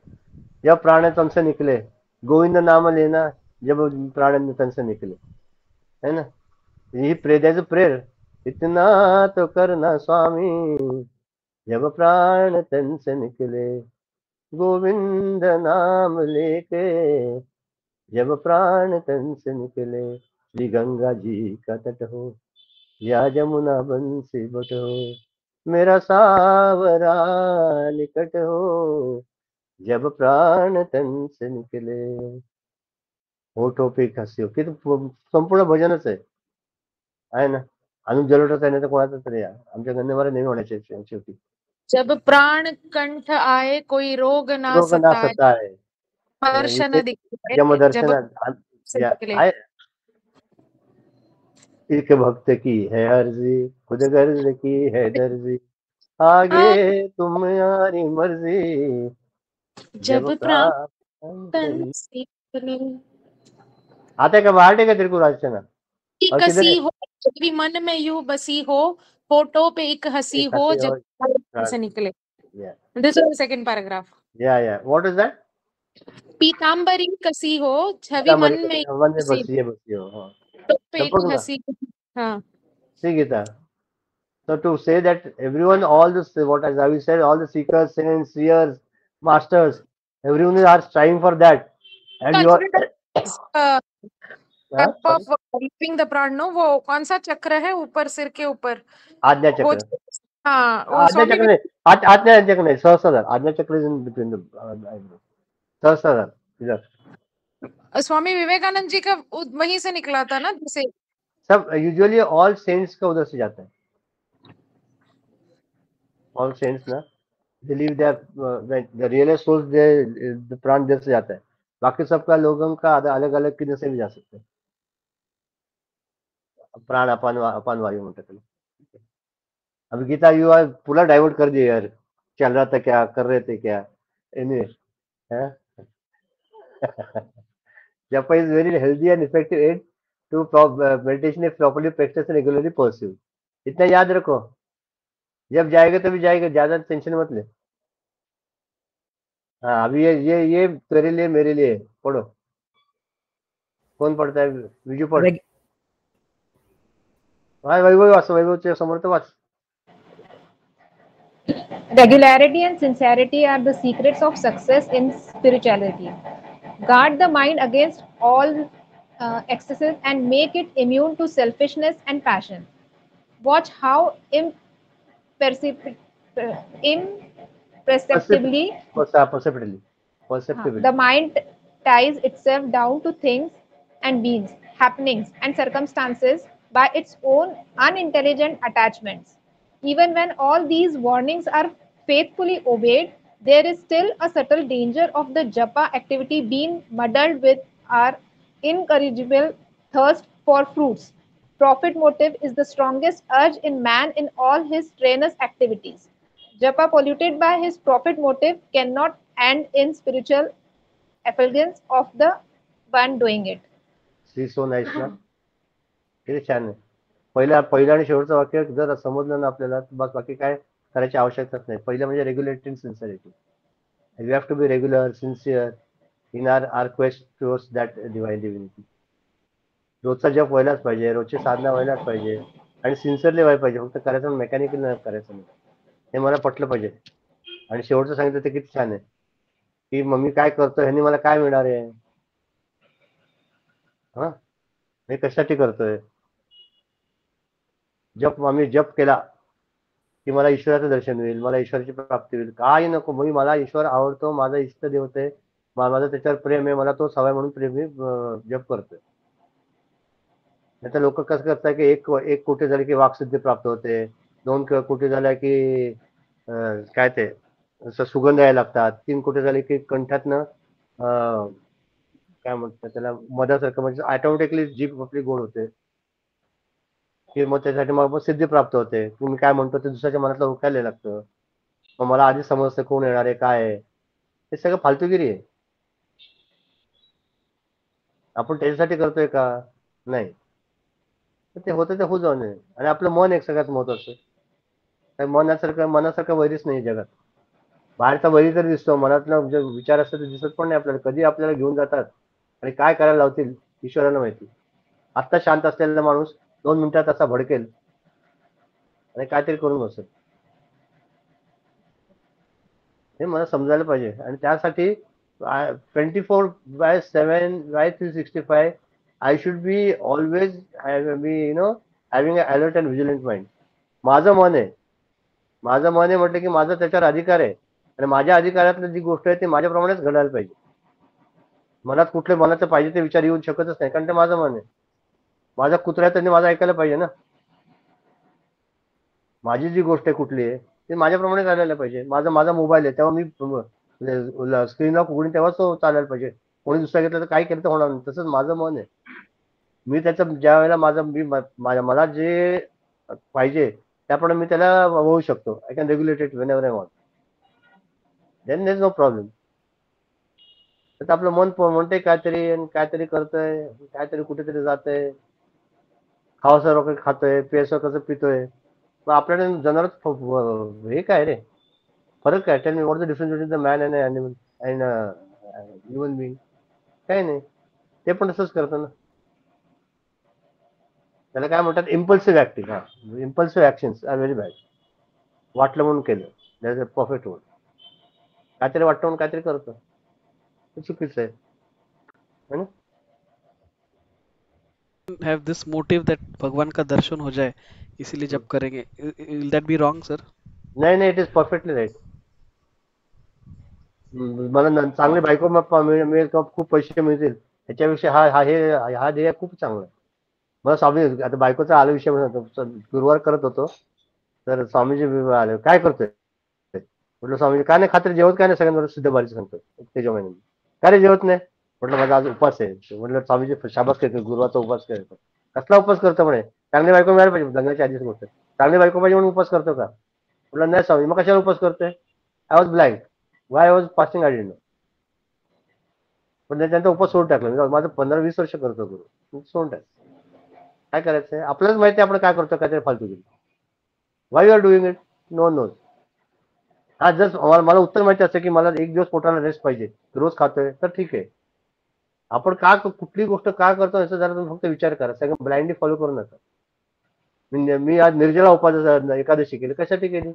[SPEAKER 1] जब प्राण तन से निकले, गोविंद नाम लेना जब प्राण तन से निकले, है ना. यही प्रेयर. इतना तो करना स्वामी जब प्राण तन से निकले, गोविंद नाम लेके जब प्राण तन से निकले, श्री गंगा जी का तट हो या जमुना बंसी बट हो, मेरा सावरा निकट हो जब प्राण तन से निकले. होठो पे एक हसी हो, की संपूर्ण भजनच आहे ना. अनुप जलोटाच आहे, नाही तर कोणाचं तरी आहे. आमच्या गंधेमारे नेहमी म्हणायचे शेवटी,
[SPEAKER 6] जब प्राण कंठ आए कोई रोग ना
[SPEAKER 1] लोक ना
[SPEAKER 6] सताए,
[SPEAKER 1] सता आहे
[SPEAKER 6] हर्ष
[SPEAKER 1] इथे
[SPEAKER 6] न दिखाए, जब
[SPEAKER 1] यमदर्शन
[SPEAKER 6] से निकले.
[SPEAKER 1] आहे. एक भक्त की है अर्जी, खुद गर्ज की है दर्जी, आगे तुम्हारी मर्जी, जब
[SPEAKER 6] जब प्राण
[SPEAKER 1] प्राण
[SPEAKER 6] तन
[SPEAKER 1] चली.
[SPEAKER 6] से निकले,
[SPEAKER 1] आता है क्या बाहर है तेरे को राजचना?
[SPEAKER 6] की
[SPEAKER 1] और किधर
[SPEAKER 6] कसी
[SPEAKER 1] है?
[SPEAKER 6] हो, जब भी मन में यूं बसी हो, होठों पे एक हंसी
[SPEAKER 1] एक
[SPEAKER 6] हो,
[SPEAKER 1] हसी
[SPEAKER 6] जब
[SPEAKER 1] और
[SPEAKER 6] प्राण से निकले.
[SPEAKER 1] yeah
[SPEAKER 6] This is the second paragraph.
[SPEAKER 1] yeah what is that?
[SPEAKER 6] Pitambari कसी हो, छवि
[SPEAKER 1] पीतांबरी
[SPEAKER 6] मन में
[SPEAKER 1] मन में
[SPEAKER 6] बसी
[SPEAKER 1] बसी हो. हाँ,
[SPEAKER 6] होठों पे
[SPEAKER 1] सब
[SPEAKER 6] एक
[SPEAKER 1] पढ़ूंगा.
[SPEAKER 6] हंसी. हाँ.
[SPEAKER 1] See Gita. So to say that everyone, all this, what as I said, all the seekers, saints, seers, masters, everyone are striving for that, and you are.
[SPEAKER 6] uh,
[SPEAKER 1] हाँ,
[SPEAKER 6] type of living the प्राण, no, वो कौन सा चक्र है ऊपर सिर के ऊपर?
[SPEAKER 1] आज्ञा
[SPEAKER 6] वो
[SPEAKER 1] चक्र.
[SPEAKER 6] हाँ, वो
[SPEAKER 1] आज्ञा
[SPEAKER 6] स्वामी
[SPEAKER 1] चक्र नहीं, आज्ञा चक्र नहीं, सहस्त्रधार. आज्ञा चक्र is in between the eyebrows. सहस्त्रधार इधर.
[SPEAKER 6] स्वामी विवेकानंद जी का वहीं से निकला था ना, जैसे
[SPEAKER 1] सब यूजुअली ऑल सेंट्स का उधर से जाता है. ऑल सेंट्स ना, believe that the real source the प्राण देर से जाता है. बाकी सबका लोगों का अलग अलग किधर से भी जा सकते हैं. प्राण अपान वायु म्हणतात त्याला. अभी गीता यू आर पूरा डाइवर्ट कर दिया यार. चल रहा था क्या, कर रहे थे क्या, anyway. Japa is very healthy and effective aid to meditation if properly practiced and regularly pursued. इतना याद रखो, जब जाएगा तभी जाएगा, ज्यादा टेंशन मत ले. हाँ, अभी ये तेरे लिए मेरे लिए पढ़ो. कौन पढ़ता है? विजू पढ़.
[SPEAKER 4] Reg-
[SPEAKER 1] हाँ, वैभव वाच, वैभवचे समर्थ वाच.
[SPEAKER 7] Regularity and sincerity are the secrets of success in spirituality. Guard the mind against all excesses and make it immune to selfishness and passion. Watch how imperceptibly
[SPEAKER 1] Perceptibly.
[SPEAKER 7] the mind ties itself down to things and beings, happenings, and circumstances by its own unintelligent attachments. Even when all these warnings are faithfully obeyed, there is still a subtle danger of the japa activity being muddled with our incorrigible thirst for fruits. Profit motive is the strongest urge in man in all his strenuous activities. Japa polluted by his profit motive cannot end in spiritual effulgence of the one doing it.
[SPEAKER 1] See so nice ना, किती छान आहे. पहिलं आणि शेवटचं वाक्य जर समजलं ना आपल्याला, तर बस बाकी काय करायची आवश्यकताच नाही. पहिलं म्हणजे regulatory sincerity. You have to be regular, sincere in our quest towards that divine divinity. रोजचा जप व्हायलाच पाहिजे, रोजची साधना व्हायलाच पाहिजे, आणि सिन्सिअरली व्हायला पाहिजे. फक्त करायचं मेकॅनिकल नाही करायचं नाही. हे मला पटलं पाहिजे. आणि शेवटचं सांगितलं ते किती छान आहे, की मम्मी काय करतोय, ह्यांनी मला काय मिळणार आहे, हा, मी कशासाठी करतोय. आम्ही जप केला की मला ईश्वराचं दर्शन होईल, मला ईश्वराची प्राप्ती होईल. काही नको, मला ईश्वर आवडतो, माझा इष्ट देवत आहे, माझं त्याच्यावर प्रेम आहे, मला तो सवय म्हणून प्रेम जप करतोय. नाही तर लोक कसं करतात की एक कोटी झाले की वाक्सिद्धी प्राप्त होते, 2 कोटी झाल्या की काय ते सुगंध यायला लागतात, 3 कोटी झाले की कंठातनं काय म्हणतात त्याला मधासारखं, म्हणजे ऑटोमॅटिकली जीभ आपली गोड होते, की मग त्यासाठी मग सिद्धी प्राप्त होते. तुम्ही काय म्हणतो ते दुसऱ्याच्या मनातलं हुकायला लागतं. मग मला आधी समजतं कोण येणार आहे, काय आहे. हे सगळं फालतूगिरी आहे. आपण त्याच्यासाठी करतोय का? नाही. ते होतं ते होऊ जाऊ नये. आणि आपलं मन एक सगळ्यात महत्वाचं. मनासारखं वैरीच नाही जगात. बाहेरचा वैरी तर दिसतो, मनातला जे विचार असतात ते दिसत पण नाही आपल्याला. कधी आपल्याला घेऊन जातात आणि काय करायला लावतील ईश्वराला माहिती. आत्ता शांत असलेला माणूस 2 मिनिटात असा भडकेल आणि काहीतरी करून बसेल. हे मला समजायला पाहिजे. आणि त्यासाठी 24/7 by 365 I should be always having an alert and vigilant mind. माझं मन आहे म्हटलं की माझा त्याच्यावर अधिकार आहे, आणि माझ्या अधिकारातली जी गोष्ट आहे ती माझ्याप्रमाणेच घडायला पाहिजे. मनात कुठले मनाचं पाहिजे ते विचार येऊ शकतच नाही, कारण ते माझं मन आहे. माझा कुत्रा आहे, त्यांनी माझं ऐकायला पाहिजे ना. माझी जी गोष्ट आहे कुठली आहे ते माझ्याप्रमाणे चालायला पाहिजे. माझा मोबाईल आहे, तेव्हा मी स्क्रीन लॉक उघडून तेव्हाच तो चालायला पाहिजे. कोणी दुसरा घेतलं तर काय केलं तर होणार नाही. तसंच माझं मन आहे. मी त्याचं ज्या वेळेला मला जे पाहिजे त्याप्रमाणे मी त्याला वळवू शकतो. I can regulate it whenever I want. Then there is no problem. तर आपलं मन म्हणते काहीतरी आणि काहीतरी करतंय, काहीतरी कुठेतरी जातंय, खावंसं वगैरे खातोय, प्यायचं कसं पितोय. मग आपल्याला जनावर हे काय रे, फरक काय? Tell me what the difference between the man and animal and human being? काही नाही. ते पण तसंच करतं ना. त्याला काय म्हणतात, इम्पल्सिव्ह ऍक्टिंग. हा, impulsive actions are very bad. वाटलं म्हणून केलं, that is a perfect word. काहीतरी वाटतं म्हणून काहीतरी करतं, ते चुकीचं आहे. है ना?
[SPEAKER 5] Have this motive that भगवान का दर्शन हो जाए इसीलिए जब करेंगे. Will that be wrong, sir?
[SPEAKER 1] नाही नाही, इट इज परफेक्टली राईट. मला चांगली बायको मिळेल किंवा खूप पैसे मिळतील ह्याच्यापेक्षा हा ध्येय खूप चांगला आहे. मला स्वामी आता बायकोचा आला विषय म्हणतो, गुरुवार करत होतो तर स्वामीजी आले, काय करतोय? म्हटलं स्वामीजी काय नाही खात्री जेवत काय नाही, सगळ्यांवर सिद्ध बारीचं सांगतो त्याच्या महिन्यात. काय रे जेवत नाही? म्हटलं माझा आज उपास आहे. म्हटलं स्वामीजी शाबास करतो, गुरुवारचा उपास करतो. कसला उपास करतो म्हणे? चांगली बायको मिळायला पाहिजे, लग्नाच्या आधीच गोष्ट. चांगली बायको पाहिजे म्हणून उपास करतो का? म्हटलं नाही स्वामी. मग कशाला उपास करतोय? I was blank. Why was fasting I didn't know. पण त्यांचा उपास सोडून टाकला. माझं 15-20 वर्ष करतो गुरु, सोडून टाक. काय करायचंय? आपल्यालाच माहिती आपण काय करतो, काहीतरी फालतू गेली. Why you are doing it? No no. हा, जर मला उत्तर माहिती असतं की मला एक दिवस पोटाला रेस्ट पाहिजे, रोज खातोय तर ठीक आहे. आपण कुठली गोष्ट का करतो याचा जरा तुम्ही फक्त विचार करा. सगळं ब्लाइंडली फॉलो करू नका. मी आज निर्जला उपास एकादशी केली, कशासाठी केली?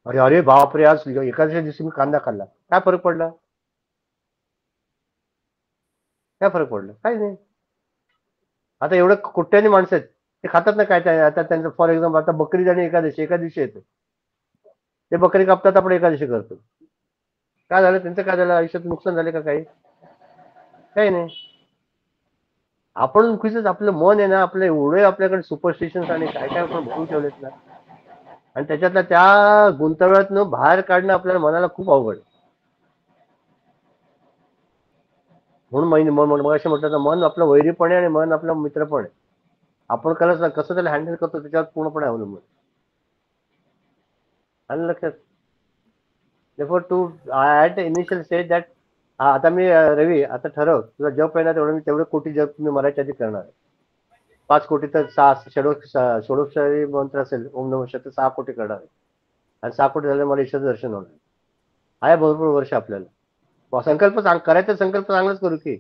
[SPEAKER 1] अरे अरे बापरे, आज एकादशी दिवशी मी कांदा खाल्ला, काय फरक पडला? काय फरक पडला? काही नाही. आता एवढं कोट्यानी माणसं आहेत, ते खातात ना काय. आता त्यांचं फॉर एक्झाम्पल आता बकरी आणि एका दिवशी येते, ते बकरी कापतात, आपण एकादशी करतो. काय झालं त्यांचं? काय झालं? आयुष्यात नुकसान झाले का? काही नाही. आपण उगीच आपलं मन आहे ना, आपलं एवढे आपल्याकडे सुपरस्टिशन्स आणि काय काय आपण भरून ठेवलेत ना, आणि त्याच्यातल्या त्या गुंतवणूकीतनं बाहेर काढणं आपल्याला मनाला खूप अवघड. म्हणून मग असे म्हटलं तर मन आपलं वैरीपणे आणि मन आपलं मित्रपण आहे. आपण कसं त्याला हँडल करतो त्याच्यावर पूर्णपणे अवलंबून. आणि लक्षात therefore to at the initial stage that आता मी रवी आता ठरव तुला जप आहे ना तेवढं मी तेवढे कोटी जप तुम्ही मराठी आधी करणार आहे. 5 कोटी तर 6 षोडोपचारी मंत्र असेल ओम नमः शिवाय 6 कोटी करणार आहे. आणि 6 कोटी झाले मला ईश्वर दर्शन होणार आहे भरपूर वर्ष आपल्याला. संकल्प करायचा, संकल्प चांगलाच करू की.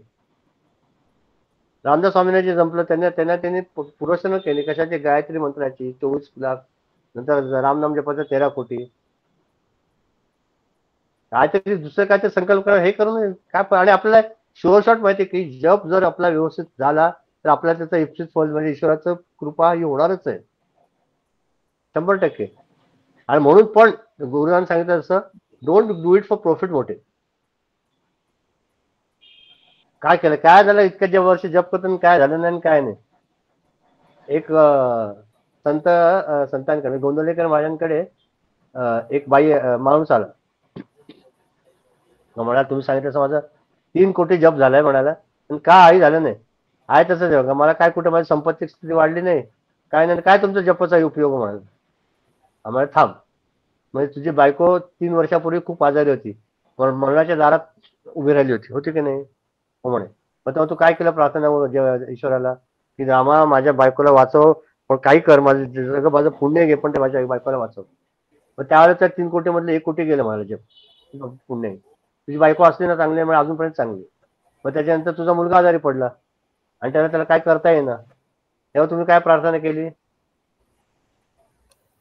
[SPEAKER 1] रामदास स्वामींना जे जमलं त्यांनी पुरोषण केली कशाची? गायत्री मंत्राची 24 लाख, नंतर रामनाम जपाचा 13 कोटी. काहीतरी दुसरं काहीतरी संकल्प करा, हे करून काय. आणि आपल्याला शुअर शॉट माहिती आहे की जप जर आपला व्यवस्थित झाला तर आपल्याला त्याचा इप्सित फल म्हणजे ईश्वराचं कृपा ही होणारच आहे 100%. आणि म्हणून पण गुरुदान सांगितलं तसं, don't do it for profit motive. काय केलं? काय झालं इतक्या वर्ष जप करतो काय झालं नाही काय नाही. एक संतांकडे गोंदवलेकर महाराजांकडे एक बाई माणूस आला. म्हणाला तुम्ही सांगितलं असं माझं 3 कोटी जप झालाय म्हणाला, पण का आई झालं नाही? आहे तसंच आहे. मला काय कुठे माझी संपत्ती स्थिती वाढली नाही, काय नाही. काय तुमचा जपाचा उपयोग म्हणाला? आम्हाला थांब, म्हणजे तुझी बायको 3 वर्षापूर्वी खूप आजारी होती, मरणाच्या दारात उभी राहिली होती की नाही? हो म्हणे. मग तेव्हा तू काय केलं प्रार्थना ईश्वराला की रामा माझ्या बायकोला वाचव, पण काही कर, माझं पुण्य घे पण ते माझ्या बायकोला वाचव. मग त्यावेळेस त्या 3 कोटी मधले 1 कोटी गेलं मला जप पुण्य. तुझी बायको असली ना चांगली, म्हणजे अजूनपर्यंत चांगली. मग त्याच्यानंतर तुझा मुलगा आजारी पडला आणि त्याला काय करता येईना, तेव्हा तुम्ही काय प्रार्थना केली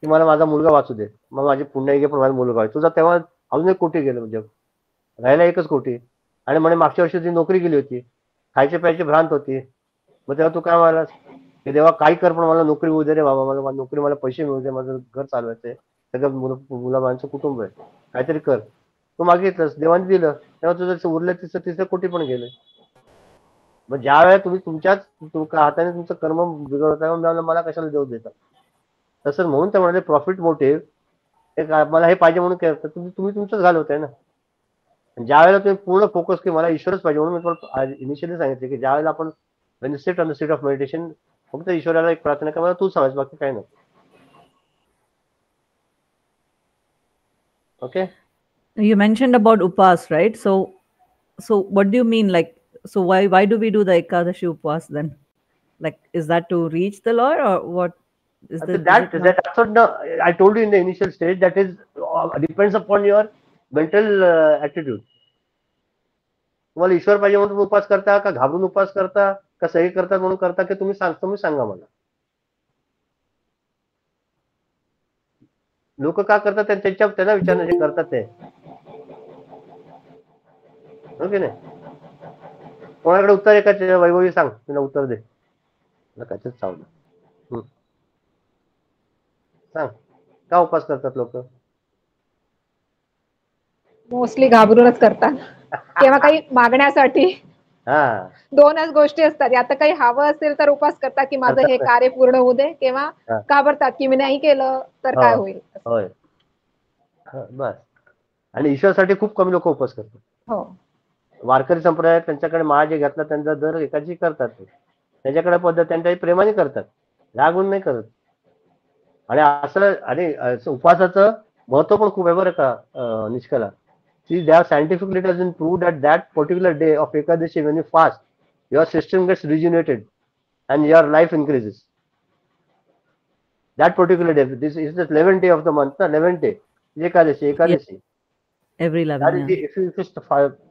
[SPEAKER 1] की मला माझा मुलगा वाचू दे, मग माझी पुण्य घे पण माझा मुलगा आहे. तुझा तेव्हा अजून 1 कोटी गेलं, म्हणजे राहिला 1च कोटी. आणि म्हणे मागच्या वर्षी ती नोकरी गेली होती, खायचे प्यायची भ्रांत होती. मग तेव्हा तू काय म्हणालास की देवा काही कर पण मला नोकरी होऊ दे रे बाबा, मला नोकरी, मला पैसे मिळू दे, माझं घर चालवायचंय, सगळं मुलाबाळांचं कुटुंब आहे, काहीतरी कर. तू मागितलंस, देवाने दिलं, तेव्हा तुझं उरलं तिसरं कोटी पण गेले. मग ज्या वेळेला तुम्ही तुमच्याच हाताने तुमचं कर्म बिघडवता, मला कशाला देऊ देता. तसं म्हणून ते म्हणाले प्रॉफिट मोटिव्ह, मला हे पाहिजे म्हणून करतात, तुम्ही तुमचंच घालवताय ना. ज्या वेळेला तुम्ही पूर्ण फोकस की मला ईश्वरच पाहिजे, म्हणून मी तुम्हाला इनिशियली सांगितले की ज्या वेळेला आपण when you sit on the seat of meditation, फक्त ईश्वराला एक प्रार्थना करा, मला तूच सांगायचं, बाकी काही नाही. Okay.
[SPEAKER 4] You mentioned about upas, right? So what do you mean? Like, so why do we do the Ekadashi upas then? Like, is that to reach the Lord, or what? Is
[SPEAKER 1] That's what I told you in the initial stage. That is depends upon your mental attitude. तुम्हाला ईश्वर पाहिजे म्हणून तुम्ही उपास करता, का घाबरून उपास करता, का सही करतात म्हणून करता, की तुम्ही सांगा मला. लोक का करतात त्यांना विचारणं जे करतात ते, ओके नाही. कोणाकडे उत्तर एकाच वैभवी सांग, तुला उत्तर दे, काचच चावलं. सांग का उपास करतात लोक?
[SPEAKER 7] मोस्टली घाबरूनच करतात किंवा काही मागण्यासाठी. दोनच गोष्टी असतात, आता काही हवं असेल तर उपास करतात की माझं हे कार्य पूर्ण होऊ दे, किंवा घाबरतात की मी नाही केलं तर काय होईल.
[SPEAKER 1] होय, बस. आणि ईश्वरासाठी खूप कमी लोक उपास करतात.
[SPEAKER 7] हो,
[SPEAKER 1] वारकरी संप्रदायात त्यांच्याकडे माळ जे घातला त्यांचा दर एकाची करतात, त्याच्याकडे पद्धत त्यांच्या प्रेमाने करतात, रागून नाही करत. आणि असं आणि उपवासाचं महत्व पण खूप आहे बरं का निष्कला. See, they have scientifically it has been proved that particular day of Ekadashi, when you fast, your system gets rejuvenated and your life increases. That particular day, this is the 11th day of the month, 11th day, Ekadashi.
[SPEAKER 4] Every 11.
[SPEAKER 1] That is, if you just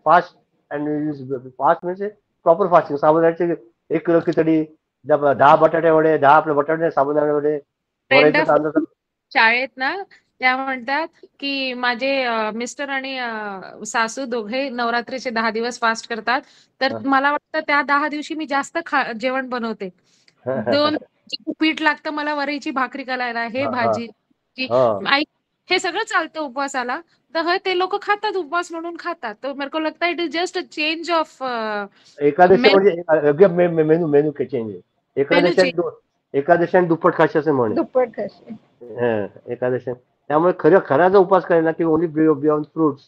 [SPEAKER 1] fast and you use fast means proper fasting. साबुदाण्याचे 1 kilo khichdi, 10 बटाटे वडे, 10 आपले बटाटे साबुदाणे वडे.
[SPEAKER 6] शाळेत ना त्या म्हणतात की माझे मिस्टर आणि सासू दोघे नवरात्रीचे 10 दिवस फास्ट करतात, तर मला वाटतं त्या 10 दिवशी मी जास्त जेवण बनवते. 2 पीठ लागतं मला वरईची भाकरी करायला, हे भाजी, हे सगळं चालतं उपवासाला. तर ते लोक खातात, उपवास म्हणून खातात. तर मेरे को लगता है it is just a change of
[SPEAKER 1] Ekadashi म्हणजे मेनू के चेंज आहे. एकादशी आणि दुप्पट खाशी असे म्हणे.
[SPEAKER 7] दुप्पट खाशी
[SPEAKER 1] एकादशी. त्यामुळे खरा जो उपास करेल ना की ओनली बियॉन्ड फ्रुट्स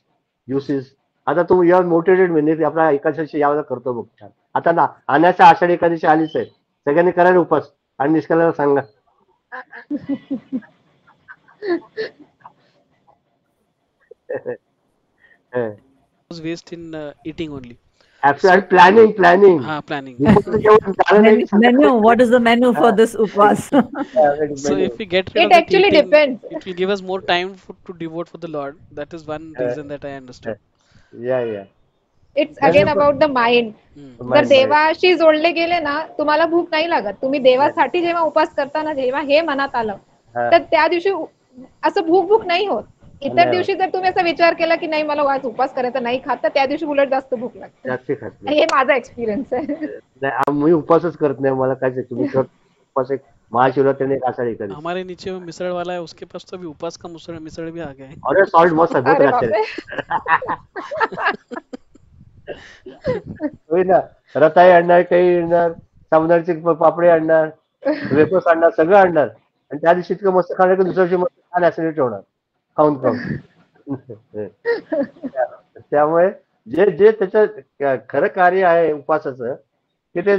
[SPEAKER 1] ज्युसेस. आता तू युअर मोटिवेटेड म्हणजे आपला एकादशी यावेळेला करतो बघ छान. आता ना आण्याच्या आषाढी एकादशी आलीच आहे, सगळ्यांनी करायला उपास आणि निष्काळाला सांगा.
[SPEAKER 5] Waste in eating only.
[SPEAKER 1] Absolutely. Planning.
[SPEAKER 5] Planning.
[SPEAKER 4] Menu. What is the menu for this upwas?
[SPEAKER 5] So if we get rid
[SPEAKER 7] it
[SPEAKER 5] of
[SPEAKER 7] actually
[SPEAKER 5] eating,
[SPEAKER 7] depends.
[SPEAKER 5] it will give us more time to devote for the Lord. That is one reason that I understood.
[SPEAKER 1] Yeah.
[SPEAKER 7] It's again about the mind. जर देवाशी जोडले गेले ना, तुम्हाला भूक नाही लागत. तुम्ही देवासाठी जेव्हा उपास करता ना, जेव्हा हे मनात आलं, तर त्या दिवशी असं भूक नाही होत. इतर दिवशी जर तुम्ही असा विचार केला की नाही मला आज उपास करायचा, नाही खात, तर त्या दिवशी उलट जास्त भूक लागते. हे माझा एक्सपिरियन्स आहे.
[SPEAKER 1] मी उपासच करत नाही, मला काय तुम्ही उपास एक महाशिवरात्री एक आषाढी करी.
[SPEAKER 5] हमारे नीचे में मिसळ वाला है, उसके पास तो भी उपास का मिसळ भी आ गया है.
[SPEAKER 1] अरे सॉल्ट मस्त है, बहुत अच्छा है ना. रताई आणणार, काही आणणार, साबुदाण्याचे पापडे आणणार, वेफर्स आणणार, सगळं आणणार. आणि त्या दिवशी इतकं मस्त खाणार की दुसऱ्या दिवशी मस्त छान ऍसिडिटी होणार खाऊन. त्यामुळे जे त्याचं खरं कार्य आहे उपवासाचं, की ते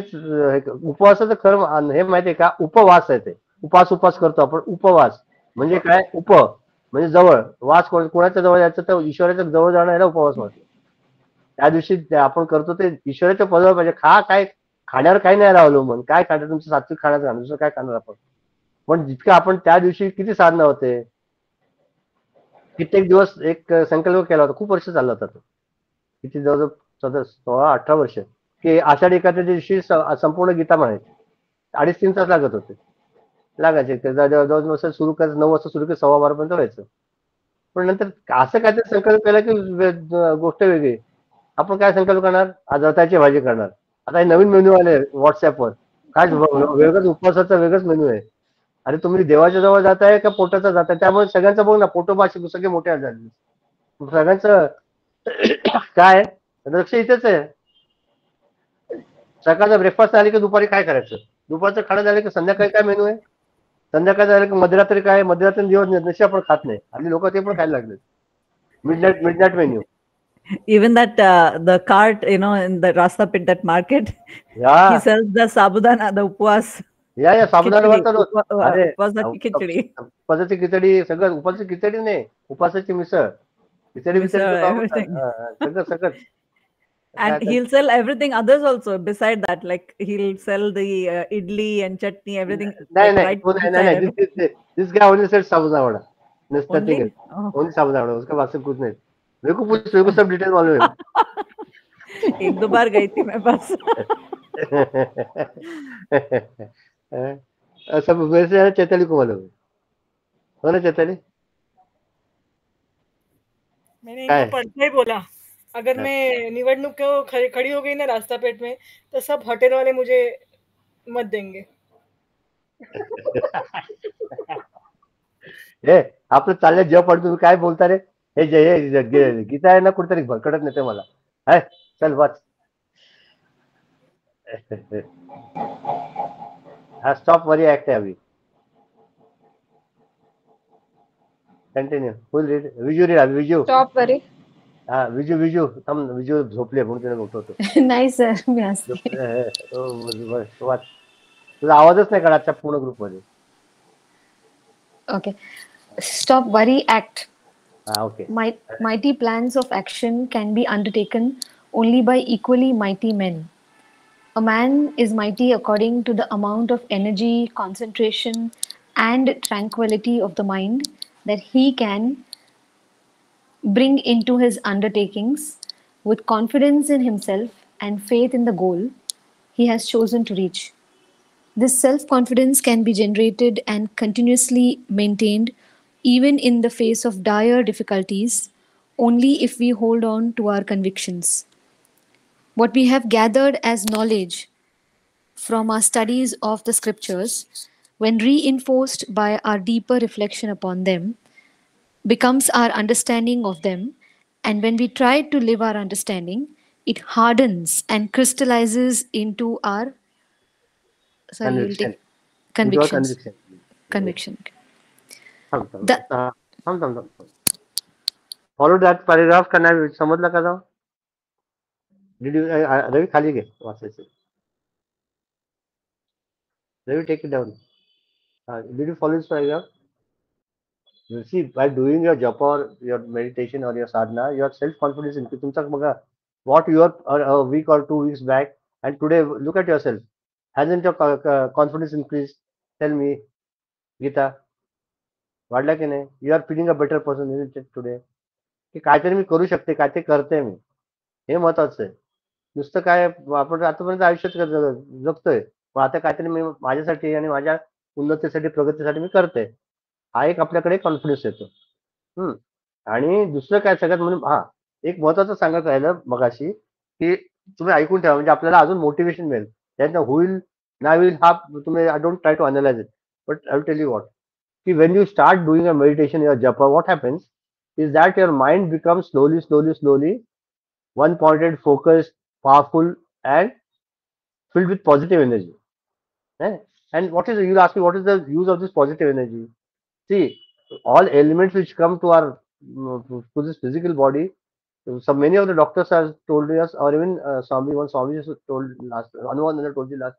[SPEAKER 1] उपवासाचं खरं हे माहितीये का, उपवास आहे ते. उपास करतो आपण. उपवास म्हणजे काय, म्हणजे जवळ, वास कोणाच्या जवळ जायचं तर ईश्वराच्या जवळ जाणं याला उपवास म्हणतो. त्या दिवशी आपण करतो ते ईश्वराच्या पदावर पाहिजे. काय खाण्यावर काही नाही अवलंबून, काय खाणार तुमचं सात्विक खाण्याचं खाणं, दुसरं काय खाणार आपण. पण जितकं आपण त्या दिवशी किती साधना होते, कित्येक दिवस एक संकल्प केला होता, खूप वर्ष चालला होता तो, किती जवळजवळ 16-18 वर्ष, की आषाढी एकादशी दिवशी संपूर्ण गीता म्हणायची. 2.5-3 तास लागत होते, लागायचे. जवळजवळ सुरू करायचं 9 वाजता सुरू केलं, 12:15 पर्यंत व्हायचं. पण नंतर असं काहीतरी संकल्प केला की गोष्ट वेगळी. आपण काय संकल्प करणार, आज रताळ्याची भाजी करणार. आता हे नवीन मेन्यू आले व्हॉट्सअपवर, काय वेगळंच उपवासाचा वेगळंच मेन्यू आहे. अरे तुम्ही देवाच्या जवळ जाताय का पोटाचा जाताय? त्यामुळे सगळ्यांचं बघ ना, पोटोबाशी सगळे मोठे झाले, सगळ्यांचं काय लक्ष इथेच आहे. सकाळचा ब्रेकफास्ट झाली की दुपारी काय करायचं, दुपारचं खाणं झालं की संध्याकाळी काय मेनू आहे, संध्याकाळी झालं की मध्यरात्री काय, मध्यरात्री दिवस नशी आपण खात नाही आणि लोक ते पण खायला लागले. Midnight menu.
[SPEAKER 4] Even that the cart, in the Rasta Pit, that market,
[SPEAKER 1] या
[SPEAKER 4] he sells the sabudana, the upwas
[SPEAKER 1] या साबुदाण्यावर
[SPEAKER 4] khichdi,
[SPEAKER 1] तर अरे
[SPEAKER 4] upwasaची खिचडी,
[SPEAKER 1] उपासाची खिचडी, सगळं उपासाची खिचडी नाही, उपासाची मिसळ, खिचडी बिचडी
[SPEAKER 4] misal,
[SPEAKER 1] तर
[SPEAKER 4] everything.
[SPEAKER 1] सगळं सगळं.
[SPEAKER 4] And he'll sell everything others also beside that. Like he'll sell the idli and chutney, everything,
[SPEAKER 1] नाही
[SPEAKER 4] like
[SPEAKER 1] नाही
[SPEAKER 4] right
[SPEAKER 1] तो नाही
[SPEAKER 4] beside
[SPEAKER 1] नाही
[SPEAKER 4] everything.
[SPEAKER 1] This guy only said sabudana,
[SPEAKER 4] Only?
[SPEAKER 1] Nothing else,
[SPEAKER 4] Oh.
[SPEAKER 1] Only sabudana, उसका बात से कुछ नहीं. मेरे को सब डिटेल मालूम
[SPEAKER 4] एक दो बार गई थी मैं बस.
[SPEAKER 1] है. सब वैसे चैताली को मालूम है, हो ना चैताली.
[SPEAKER 8] मैंने
[SPEAKER 1] काय?
[SPEAKER 8] इनको पढ़ते ही बोला, अगर
[SPEAKER 1] हाँ.
[SPEAKER 8] मैं निवडणूक को खड़ी हो गई ना रास्ता पेट में, तो सब होटल वाले मुझे मत देंगे.
[SPEAKER 1] हे आपलं चाललंय जेव्हा पडतो, तुम्ही काय बोलता रे, हे गीता आहे ना कुठेतरी भरकडत नेते मला. है चल वाच. हा स्टॉप वरी ऍक्ट आहे अभी. Continue full read. Viju read. Viju.
[SPEAKER 7] Stop worry.
[SPEAKER 1] हा विजू थांब, विजू झोपले म्हणून तिने उठवतो.
[SPEAKER 3] नाही सर, मी असते.
[SPEAKER 1] वाच. तुझा आवाजच नाही काढा आजच्या पूर्ण ग्रुप मध्ये.
[SPEAKER 3] Okay. Stop worry, act.
[SPEAKER 1] हा okay.
[SPEAKER 3] Mighty plans of action can be undertaken only by equally mighty men. A man is mighty according to the amount of energy, concentration, and tranquility of the mind that he can bring into his undertakings with confidence in himself and faith in the goal he has chosen to reach. This self-confidence can be generated and continuously maintained even in the face of dire difficulties only if we hold on to our convictions. What we have gathered as knowledge from our studies of the scriptures, when reinforced by our deeper reflection upon them, becomes our understanding of them, and when we try to live our understanding, it hardens and crystallizes into our
[SPEAKER 1] Conviction.
[SPEAKER 3] convictions.
[SPEAKER 1] Conviction.
[SPEAKER 3] Conviction.
[SPEAKER 1] थांब.
[SPEAKER 3] The-
[SPEAKER 1] follow that paragraph. का नाही समजलं का? जाऊ did you रवी खाली घे वाचायचं. Ravi take it down. Did you follow this paragraph? You see, by doing your japa or your meditation or your sadhana, your self-confidence increases. तुमचा बघा, what you are a week or 2 weeks back, and today look at yourself. Hasn't your confidence increased? Tell me, Gita. वाढला की नाही? You are feeling a better person, isn't it today? की काहीतरी मी करू शकते, काय ते करते मी, हे महत्वाचं आहे. नुसतं काय आपण आतापर्यंत आयुष्यात जगतोय, पण आता काहीतरी मी माझ्यासाठी आणि माझ्या उन्नतीसाठी, प्रगतीसाठी मी करते. हा एक आपल्याकडे कॉन्फिडन्स येतो. आणि दुसरं काय सगळ्यात म्हणून एक महत्वाचं सांगत राहिलं मगाशी, की तुम्ही ऐकून ठेवा, म्हणजे आपल्याला अजून मोटिवेशन मिळेल. त्यातनं होईल ना होईल हा तुम्ही, I don't try to analyse it, but I will tell you what, की when you start doing a meditation your japa, what happens is that your mind becomes slowly one pointed, focused, powerful, and filled with positive energy. And you'll ask me, what is the use of this positive energy? See, all elements which come to our to this physical body, so many of the doctors have told us, or even Swami just told last, Anuvandan told you last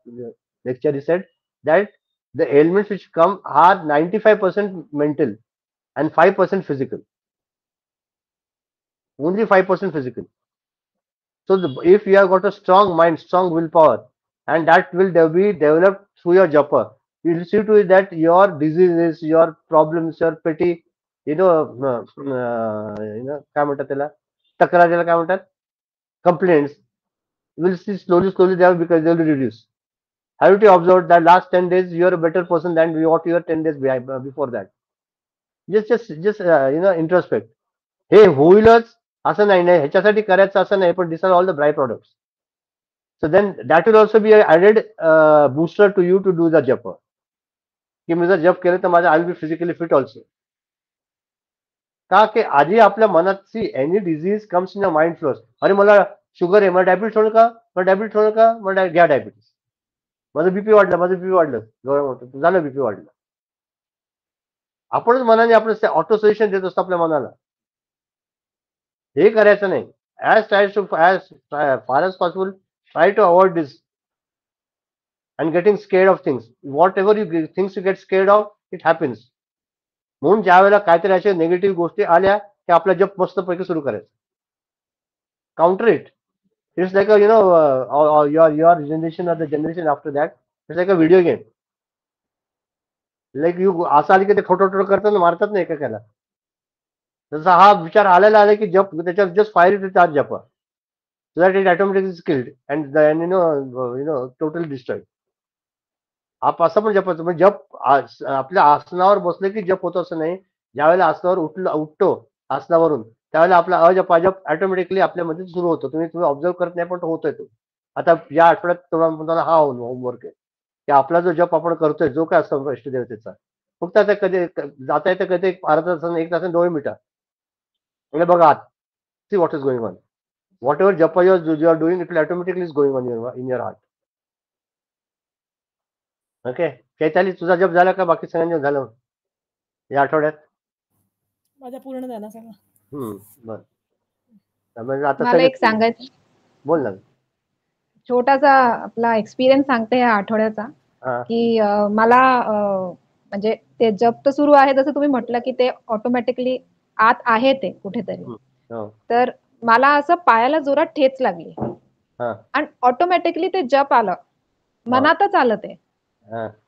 [SPEAKER 1] lecture, he said that the elements which come are 95% mental and 5% physical. Only 5% physical. So if you have got a strong mind, strong willpower, and that will be developed through your japa, you will see to it that your diseases, your problems, your petty, काय म्हणतात त्याला, तक्रारीला काय म्हणतात, complaints, will see slowly because they will reduce. Have you observed that last 10 days you are a better person than what you were 10 days before that? Just introspect. हे होईलच असं नाही, ह्याच्यासाठी करायचं असं नाही, पण this are all the by products. So then that will also be added booster to you to do the jap, की मी जर जप केलं तर माझं I will be physically fit also. का की आधी आपल्या मनात see any disease comes in a mind first. अरे मला शुगर आहे, मला डायबिटीस होणार का, मला डायबिटीस होणार का, मला घ्या डायबिटीस. माझं बीपी वाढलं, माझं बीपी वाढलं, झालं बीपी वाढलं. आपणच मनाने आपण ऑटो सजेशन देत असतो आपल्या मनाला. हे करायचं नाही. As far as possible try to avoid this and getting scared of things. Whatever things you get scared of, it happens. म्हणून ज्या वेळेला काहीतरी अशा निगेटिव्ह गोष्टी आल्या की आपला जप मस्तपैकी सुरू करायचं. Counter it. It's like you know your generation or the generation after that it's like a video game. Like you असं आली की ते ठोठो करतात मारतात ना एकेकाला. तसा हा विचार आलेला आला की जप त्याच्यावर जस्ट फायर इट चार्ज जप so that it automatically skilled and you know totally destroyed. आप असं पण जपायचं म्हणजे जप आपल्या आसनावर बसले की जप होतो असं नाही. ज्यावेळेला आसनावर उठतो आसनावरून त्यावेळेला आपला अजप ऑटोमॅटिकली आपल्यामध्ये सुरू होतो. तुम्ही ऑब्झर्व करत नाही पण तो होतोय तो. आता या आठवड्यात तुम्हाला हा होमवर्क आहे की आपला जो जप आपण करतोय जो काय असतो इष्टदेवतेचा फक्त आता कधी जाता येतं कधी अर्धा तास 1 तास 2 मिनिटं म्हणजे बघा आत see what is going on. Whatever japa you are doing it will automatically is going on in your heart. Okay. Chaitali तुझा जप झाला का बाकी सगळ्यांनी झालं या आठवड्यात?
[SPEAKER 8] माझा पूर्ण झाला सगळा.
[SPEAKER 1] बरं आता
[SPEAKER 7] मला एक सांगायचं
[SPEAKER 1] बोल ना.
[SPEAKER 7] छोटासा आपला एक्सपिरियन्स सांगते या आठवड्याचा की मला म्हणजे ते जप तर सुरू आहे जसं तुम्ही म्हटलं की ते ऑटोमॅटिकली आत आहे ते कुठेतरी. तर मला असं पायाला जोरात ठेच लागली आणि ऑटोमॅटिकली ते जप आलं मनातच आलं ते.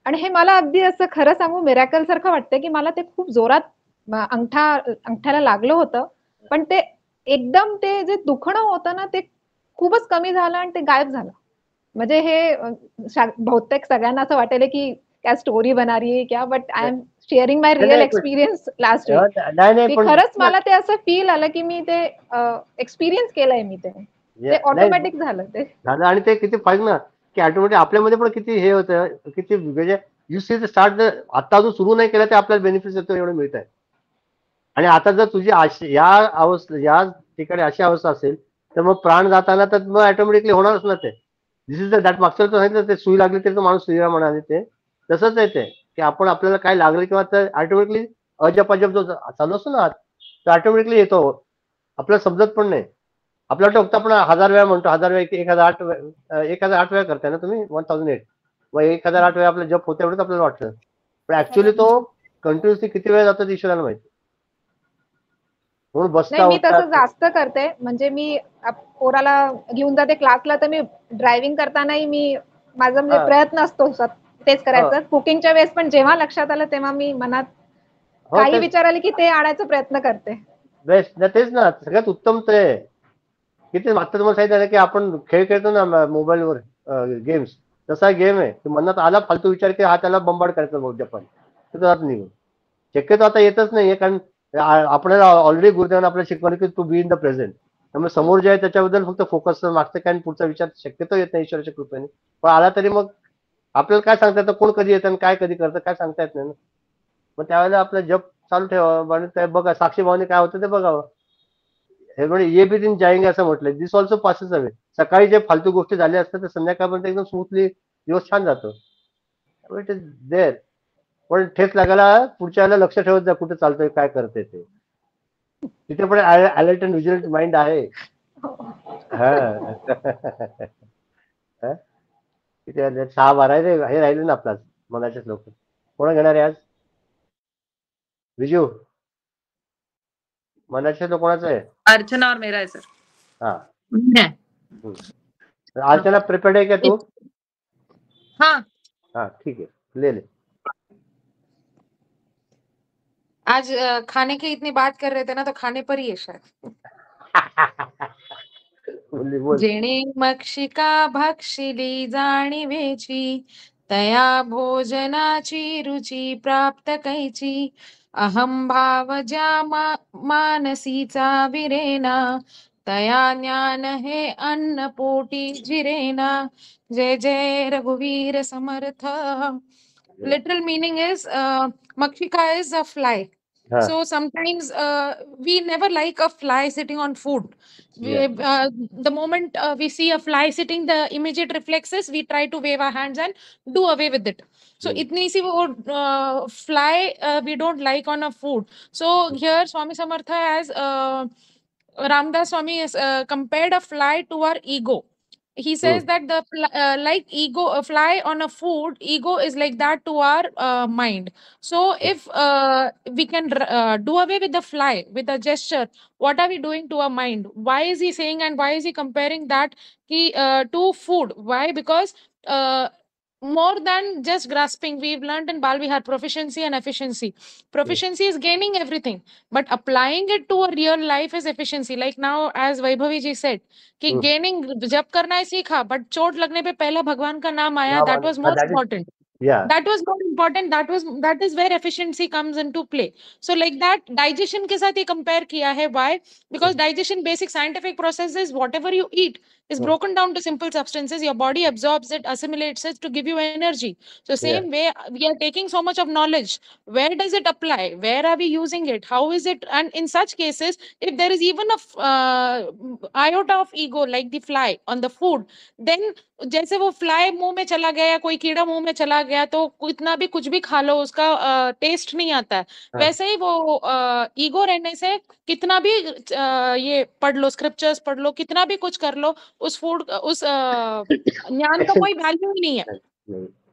[SPEAKER 7] आणि हे मला अगदी असं खरं सांगू मिरॅकल सारखं वाटतं की मला ते खूप जोरात अंगठ्याला लागलं होतं पण ते एकदम ते जे दुखणं होतं ना ते खूपच कमी झालं आणि ते गायब झालं. म्हणजे हे बहुतेक सगळ्यांना असं वाटेल की क्या स्टोरी बना रही है क्या but I am sharing my real experience last week. खरंच मला ते असं फील आलं की मी ते एक्सपिरियन्स केलंय मी ते ऑटोमॅटिक झालं ते
[SPEAKER 1] झालं. आणि ते किती पाहिजे ना की ऑटोमॅटिक आपल्यामध्ये पण किती हे होतं किती म्हणजे यू सी द स्टार्ट आता अजून सुरू नाही केलं ते आपल्याला बेनिफिट येतो एवढं मिळत आहे. आणि आता जर तुझी या ठिकाणी अशी अवस्था असेल तर मग प्राण जाताना तर मग ऑटोमॅटिकली होणारच ना ते. दिस इज दॅट मागचं सांगितलं ते सुई लागली तरी तो माणूस श्रीराम म्हणाले ते तसंच आहे ते की आपण आपल्याला काय लागलं किंवा तर ऑटोमॅटिकली अजप जो चालू असतो ना तो ऑटोमॅटिकली येतो. आपल्याला समजत पण नाही. आपल्याला फक्त आपण 1000 वेळा म्हणतो 1000 वेळा 1008 वेळा करताय ना तुम्ही 1008 मग 1008 वेळा आपलं जप होतं एवढंच आपल्याला वाटतं पण ऍक्च्युअली तो कंटिन्युअसली किती वेळ जातो ईश्वराला माहिती. म्हणून बसता
[SPEAKER 7] मी तसं जास्त करते म्हणजे मी पोराला घेऊन जाते क्लासला तर मी ड्रायव्हिंग करतानाही मी माझा म्हणजे प्रयत्न असतो तेच करायचं. कुकिंगच्या वेळेस पण जेव्हा लक्षात आलं तेव्हा मी मनात काही विचार आले की ते आणायचा प्रयत्न करते.
[SPEAKER 1] बेस्ट तेच ना सगळ्यात उत्तम ते किती मागचं तुम्हाला सांगितलं की आपण खेळ खेळतो ना मोबाईलवर गेम्स तसा गेम आहे की मनात आला फालतू विचार की हा त्याला बंबाड करायचा जपान तर निघून शक्यतो आता येतच नाहीये कारण आपल्याला ऑलरेडी गुरुदेवाने आपल्याला शिकवलं की to be in the present. त्यामुळे समोर जे आहे त्याच्याबद्दल फक्त फोकस मागचं काय पुढचा विचार शक्यतो येत नाही ईश्वराच्या कृपेने पण आला तरी मग आपल्याला काय सांगता येतं कोण कधी येतं आणि काय कधी करतं काय सांगता येत नाही ना. मग त्यावेळेला आपलं जप चालू ठेवावं आणि ते बघा साक्षी भावाने काय होतं ते बघावं. हे म्हणजे ये बी दिन जाएंगे असं म्हटलंय दिस ऑल्सो पासेस अवे. सकाळी जे फालतू गोष्टी झाल्या असतात तर संध्याकाळपर्यंत एकदम स्मूथली दिवस छान जातो. इट इज देअर पण ठेच लागायला पुढच्या वेळेला लक्ष ठेवत जा कुठे चालतोय काय करते ते तिथे पण अलर्ट अँड विजिलंट माइंड आहे. किती 6-12 हे राहिले ना आपला मनाचेच लोक कोण घेणार आहे आज विजू मनाचे लोक कोणाचं आहे?
[SPEAKER 2] अर्चना और मेरा है सर.
[SPEAKER 1] हाँ अर्चना प्रिपेयर्ड है क्या तू?
[SPEAKER 6] हाँ
[SPEAKER 1] हाँ ठीक है ले ले.
[SPEAKER 6] आज खाने की इतनी बात कर रहे थे ना तो खाने पर ही है शायद. जेणे मक्षिका भक्षिली जाणीवेची तया भोजनाची रुची प्राप्त कैची अहम भाव ज्या मानसीचा विरेना तया ज्ञान हे अन्न पोटी जिरेना. जय जय रघुवीर समर्थ. Literal meaning is Makshika is a fly. So sometimes we never like a fly sitting on food. The moment we see a fly sitting, the immediate reflex is we try to wave our hands and do away with it. So itni si wo fly we don't like on a food. So here Swami Samartha has Ramdas Swami has compared a fly to our ego. He says that the like ego, a fly on a food, ego is like that to our mind. So if we can do away with the fly with a gesture, what are we doing to our mind? Why is he saying and why is he comparing that to food? Why? Because more than just grasping, we've learned in Balvihar proficiency and efficiency. Proficiency is gaining everything, but applying it to a real life is efficiency. Like now, as Vaibhavi ji said, कि gaining जब करना है सीखा, but चोट लगने पे पहला भगवान का नाम आया. That was most important. That was more important. That is where efficiency comes into play. So like that, digestion के साथ ये compare किया है. Why? Because digestion, basic scientific process is whatever you eat is broken down to simple substances. Your body absorbs it, assimilates it to give you energy. So same way, we are taking so much of knowledge. Where does it apply? Where are we using it? How is it? And in such cases, if there is even a iota of ego, like the fly on the food, then जैसे वो fly मुंह में चला गया या कोई कीड़ा मुंह में चला गया तो इतना भी कुछ भी खा लो उसका टेस्ट नहीं आता है. वैसे ही वो ईगो रहने से कितना भी ये पढ़ लो, स्क्रिप्चर्स पढ़ लो, कितना भी कुछ कर लो, उस फूड उस ज्ञान का कोई वैल्यू ही नहीं है.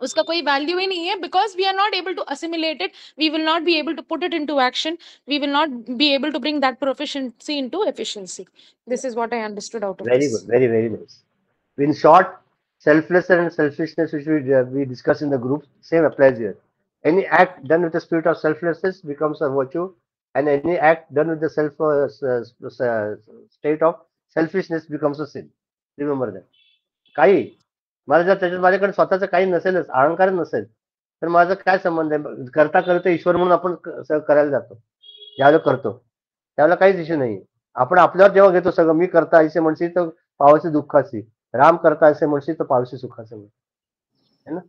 [SPEAKER 6] उसका कोई वैल्यू ही नहीं है because we are not able to assimilate it. We will not be able to put it into action. We will not be able to bring that proficiency into efficiency. This is what I understood out of this.
[SPEAKER 1] Very good. Very, very nice. In short, selflessness and selfishness, which we discuss in the group, same applies here. Any act done with the spirit of selflessness becomes a virtue, and any act done with the state of selfishness becomes a sin. Remember that. काही मला जर त्याच्यात माझ्याकडे स्वतःच काही नसेलच, अहंकार नसेल, तर माझा काय संबंध आहे? करता करता ईश्वर म्हणून आपण करायला जातो. ज्यावेळेला करतो त्यावेळेला काहीच इश्यू नाही. आपण आपल्यावर जेव्हा घेतो सगळं, मी करता असे म्हणशील तर पावसी दुःखाची, राम करता असे म्हणशील तर पावसी सुखाचं है ना.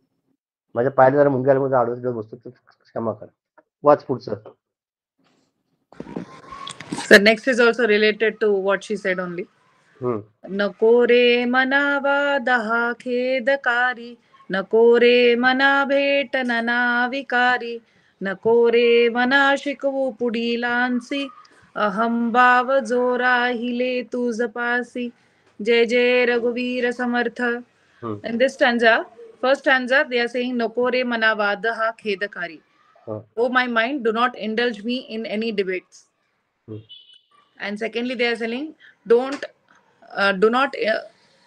[SPEAKER 1] माझ्या पायाला जरा मुंग्याला मध्ये आडवत बसतो तर क्षमा करा. वाच पुढचं.
[SPEAKER 2] So next is also related to what she said only. नको रे मनावा दहा खेदकारी, नको रे मना भेटना विकारी, नको रे मना शिकवू पुढीलांसी, अहम भाव जो राहिले तुझ पासी. जय जय रघुवीर समर्थ. In this stanza, first stanza, they are saying नको रे मना वादहा खेदकारी. Oh my mind, do not indulge me in any debates. And secondly, they are saying do not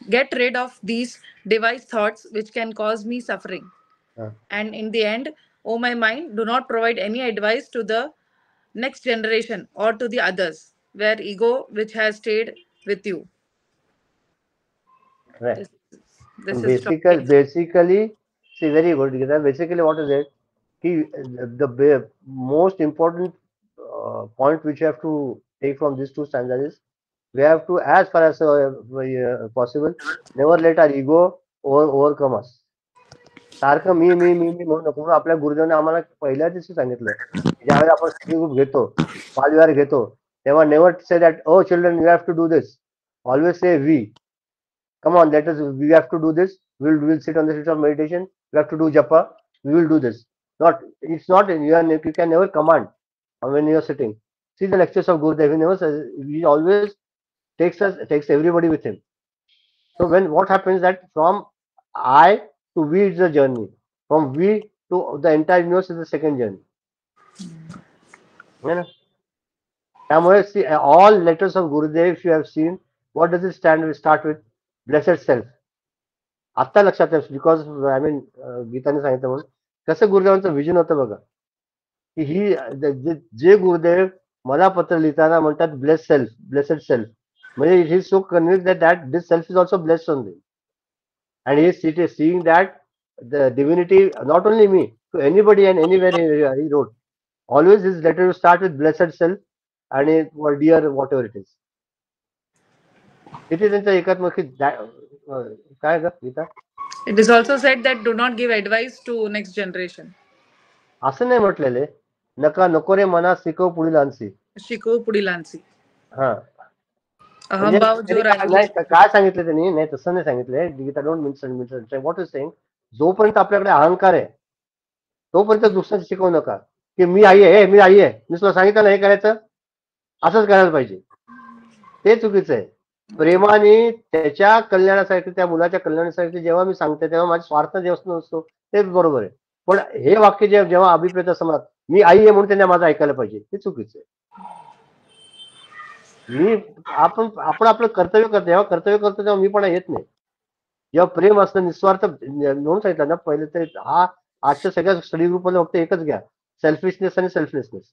[SPEAKER 2] get rid of these device thoughts which can cause me suffering. And in the end, oh my mind, do not provide any advice to the next generation or to the others where ego which has stayed with you.
[SPEAKER 1] Right. Basically, see, very good. Basically, what is it? The most important point which you have to take from these two stanzas is we have to, as far as possible, never let our ego overcome us. सारखं मी म्हणू नको. म्हणून आपल्या गुरुदेवाने आम्हाला पहिल्या दिवशी सांगितलं, ज्यावेळी आपण ग्रुप घेतो, बालविहार घेतो, तेव्हा never say that oh children you have to do this. Always say we. Come on, we have to do this. We'll sit on the seat of meditation. We have to do japa. We will do this. It's not you can never command when you are sitting. See the lectures of Gurudev. He never says, he always takes everybody with him. So what happens that from I to we is the journey. From we to the entire universe is the second journey. See, all letters of Gurudev, if you have seen, what does it start with? Blessed self. आता लक्षात आहे, because I mean गीताने सांगितलं म्हणून. कसं गुरुदेवांचं vision होतं बघा, की ही जे गुरुदेव मला पत्र लिहिताना म्हणतात ब्लेसेड सेल्फ, म्हणजे he so convince that this self is also blessed on them. And he seeing that the divinity not only me to anybody and anywhere he wrote. Always his letter to start with blessed self आणि dear whatever it is. इथे त्यांचं एकात्मक काय ग Gita?
[SPEAKER 2] It is also said that do not give advice to next generation.
[SPEAKER 1] असं नाही म्हटलेले. नका नको रे मना शिकव पुढीलांसी.
[SPEAKER 2] शिकवू पुढीलांची.
[SPEAKER 1] हा म्हणजे
[SPEAKER 2] अहंभाव जो राहिले
[SPEAKER 1] नाही, काय सांगितलं त्यांनी, नाही तसं नाही सांगितलंय. Gita don't mean what is saying, जोपर्यंत आपल्याकडे अहंकार आहे तोपर्यंत दुसऱ्याचं शिकवू नका की मी आई आहे, मी आई आहे, मी तुला सांगितलं ना हे करायचं असंच करायला पाहिजे. ते चुकीचं आहे. प्रेमाने त्याच्या कल्याणासाठी, त्या मुलाच्या कल्याणासाठी जेव्हा मी सांगते तेव्हा माझा स्वार्थ जेव्हा नसतो तेच बरोबर आहे. पण हे वाक्य जेव्हा अभिप्रेत समाज मी आई आहे म्हणून त्यांनी माझं ऐकायला पाहिजे, ते चुकीचं आहे. आपण आपलं कर्तव्य करतो, जेव्हा कर्तव्य करतो तेव्हा मी पण येत नाही. जेव्हा प्रेम असतं निस्वार्थ, म्हणून सांगितलं ना पहिले तरी, हा आजच्या सगळ्या स्टडी ग्रुपमध्ये फक्त एकच घ्या, सेल्फिशनेस आणि selflessness.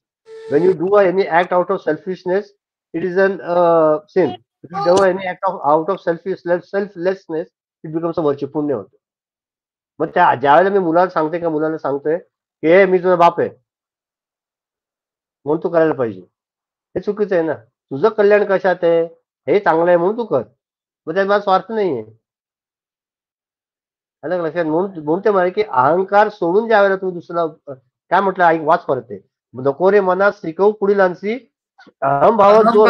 [SPEAKER 1] When you do any act out of selfishness it is an sin. If you do any act out of selflessness it becomes a virtue, पुण्य होतं. मग ज्यावेळेला मी मुलाला सांगतोय की हे मी तुझा बाप आहे म्हणून तू करायला पाहिजे, हे चुकीचं आहे ना. तुझं कल्याण कशात आहे, हे चांगलं आहे म्हणून तू कर, मग त्यात माझा स्वार्थ नाहीये. लक्षात. म्हणून ते म्हणाले की अहंकार सोडून ज्या वेळेला तुम्ही दुसऱ्याला, काय म्हटलं ऐक वाच परत ते, नको रे मनात शिकव पुढीलांची, अहंभाव जो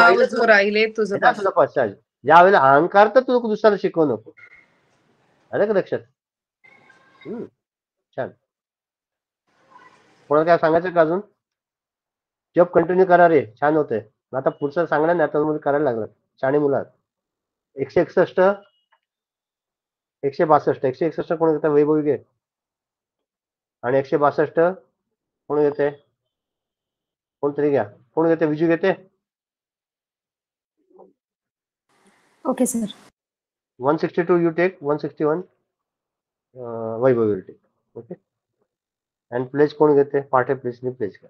[SPEAKER 2] राहिले तुझं
[SPEAKER 1] तुला पश्चात. ज्या वेळेला अहंकार तर तू दुसऱ्याला शिकवू नको. आलं का लक्षात? छान. कोणाला काय सांगायचं का अजून? जॉब कंटिन्यू करा रे, छान होतंय. आता पुढचं सांगणार नाही, आता करायला लागलं शाणे मुलात. 161 162 161 कोण घेतं? वैभवी घे. आणि 162 कोण घेते? कोणतरी घ्या. कोण घेते? विजू घेते.
[SPEAKER 3] Okay, sir.
[SPEAKER 1] 162 you take, 161 Vaibhavi will take. Okay. And place कोण घेते? पाठे प्लेसनी प्लेस घ्या.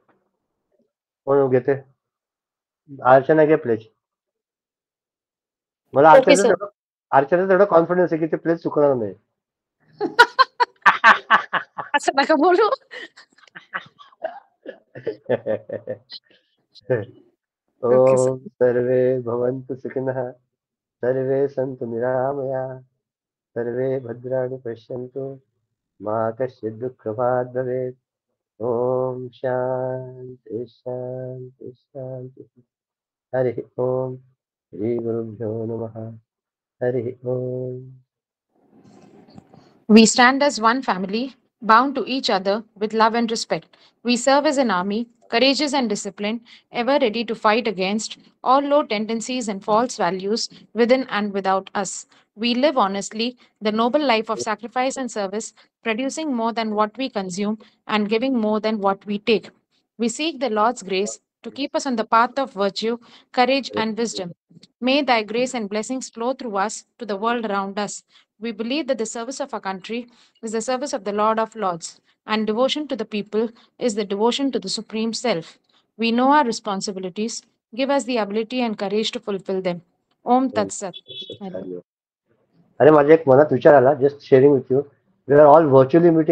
[SPEAKER 1] कोण घेते? अर्चना घे प्लेस. मला अर्चना तेवढा कॉन्फिडन्स आहे की ते प्लेस चुकणार नाही.
[SPEAKER 6] असं नका बोलू.
[SPEAKER 1] ओम सर्वे भवन्तु सुखिनः, सर्वे सन्तु निरामया, सर्वे भद्राणि पश्यन्तु, मा कश्चित् दुःखभाग् भवेत्. ओम शांति शांति शांति. हरि ओम. श्री गुरुभ्यो नमः. हरि ओम.
[SPEAKER 6] We stand as one family, bound to each other with love and respect. We serve as an army, courageous and disciplined, ever ready to fight against all low tendencies and false values within and without us. We live honestly, the noble life of sacrifice and service, producing more than what we consume and giving more than what we take. We seek the Lord's grace to keep us on the path of virtue, courage, and wisdom. May thy grace and blessings flow through us to the world around us. We believe that the service of our country is the service of the Lord of Lords, and devotion to the people is the devotion to the Supreme Self. We know our responsibilities. Give us the ability and courage to fulfill them. Om Tat Sat.
[SPEAKER 1] अरे माझ्या एक मनात विचार आला, just sharing with you. We are all virtually meeting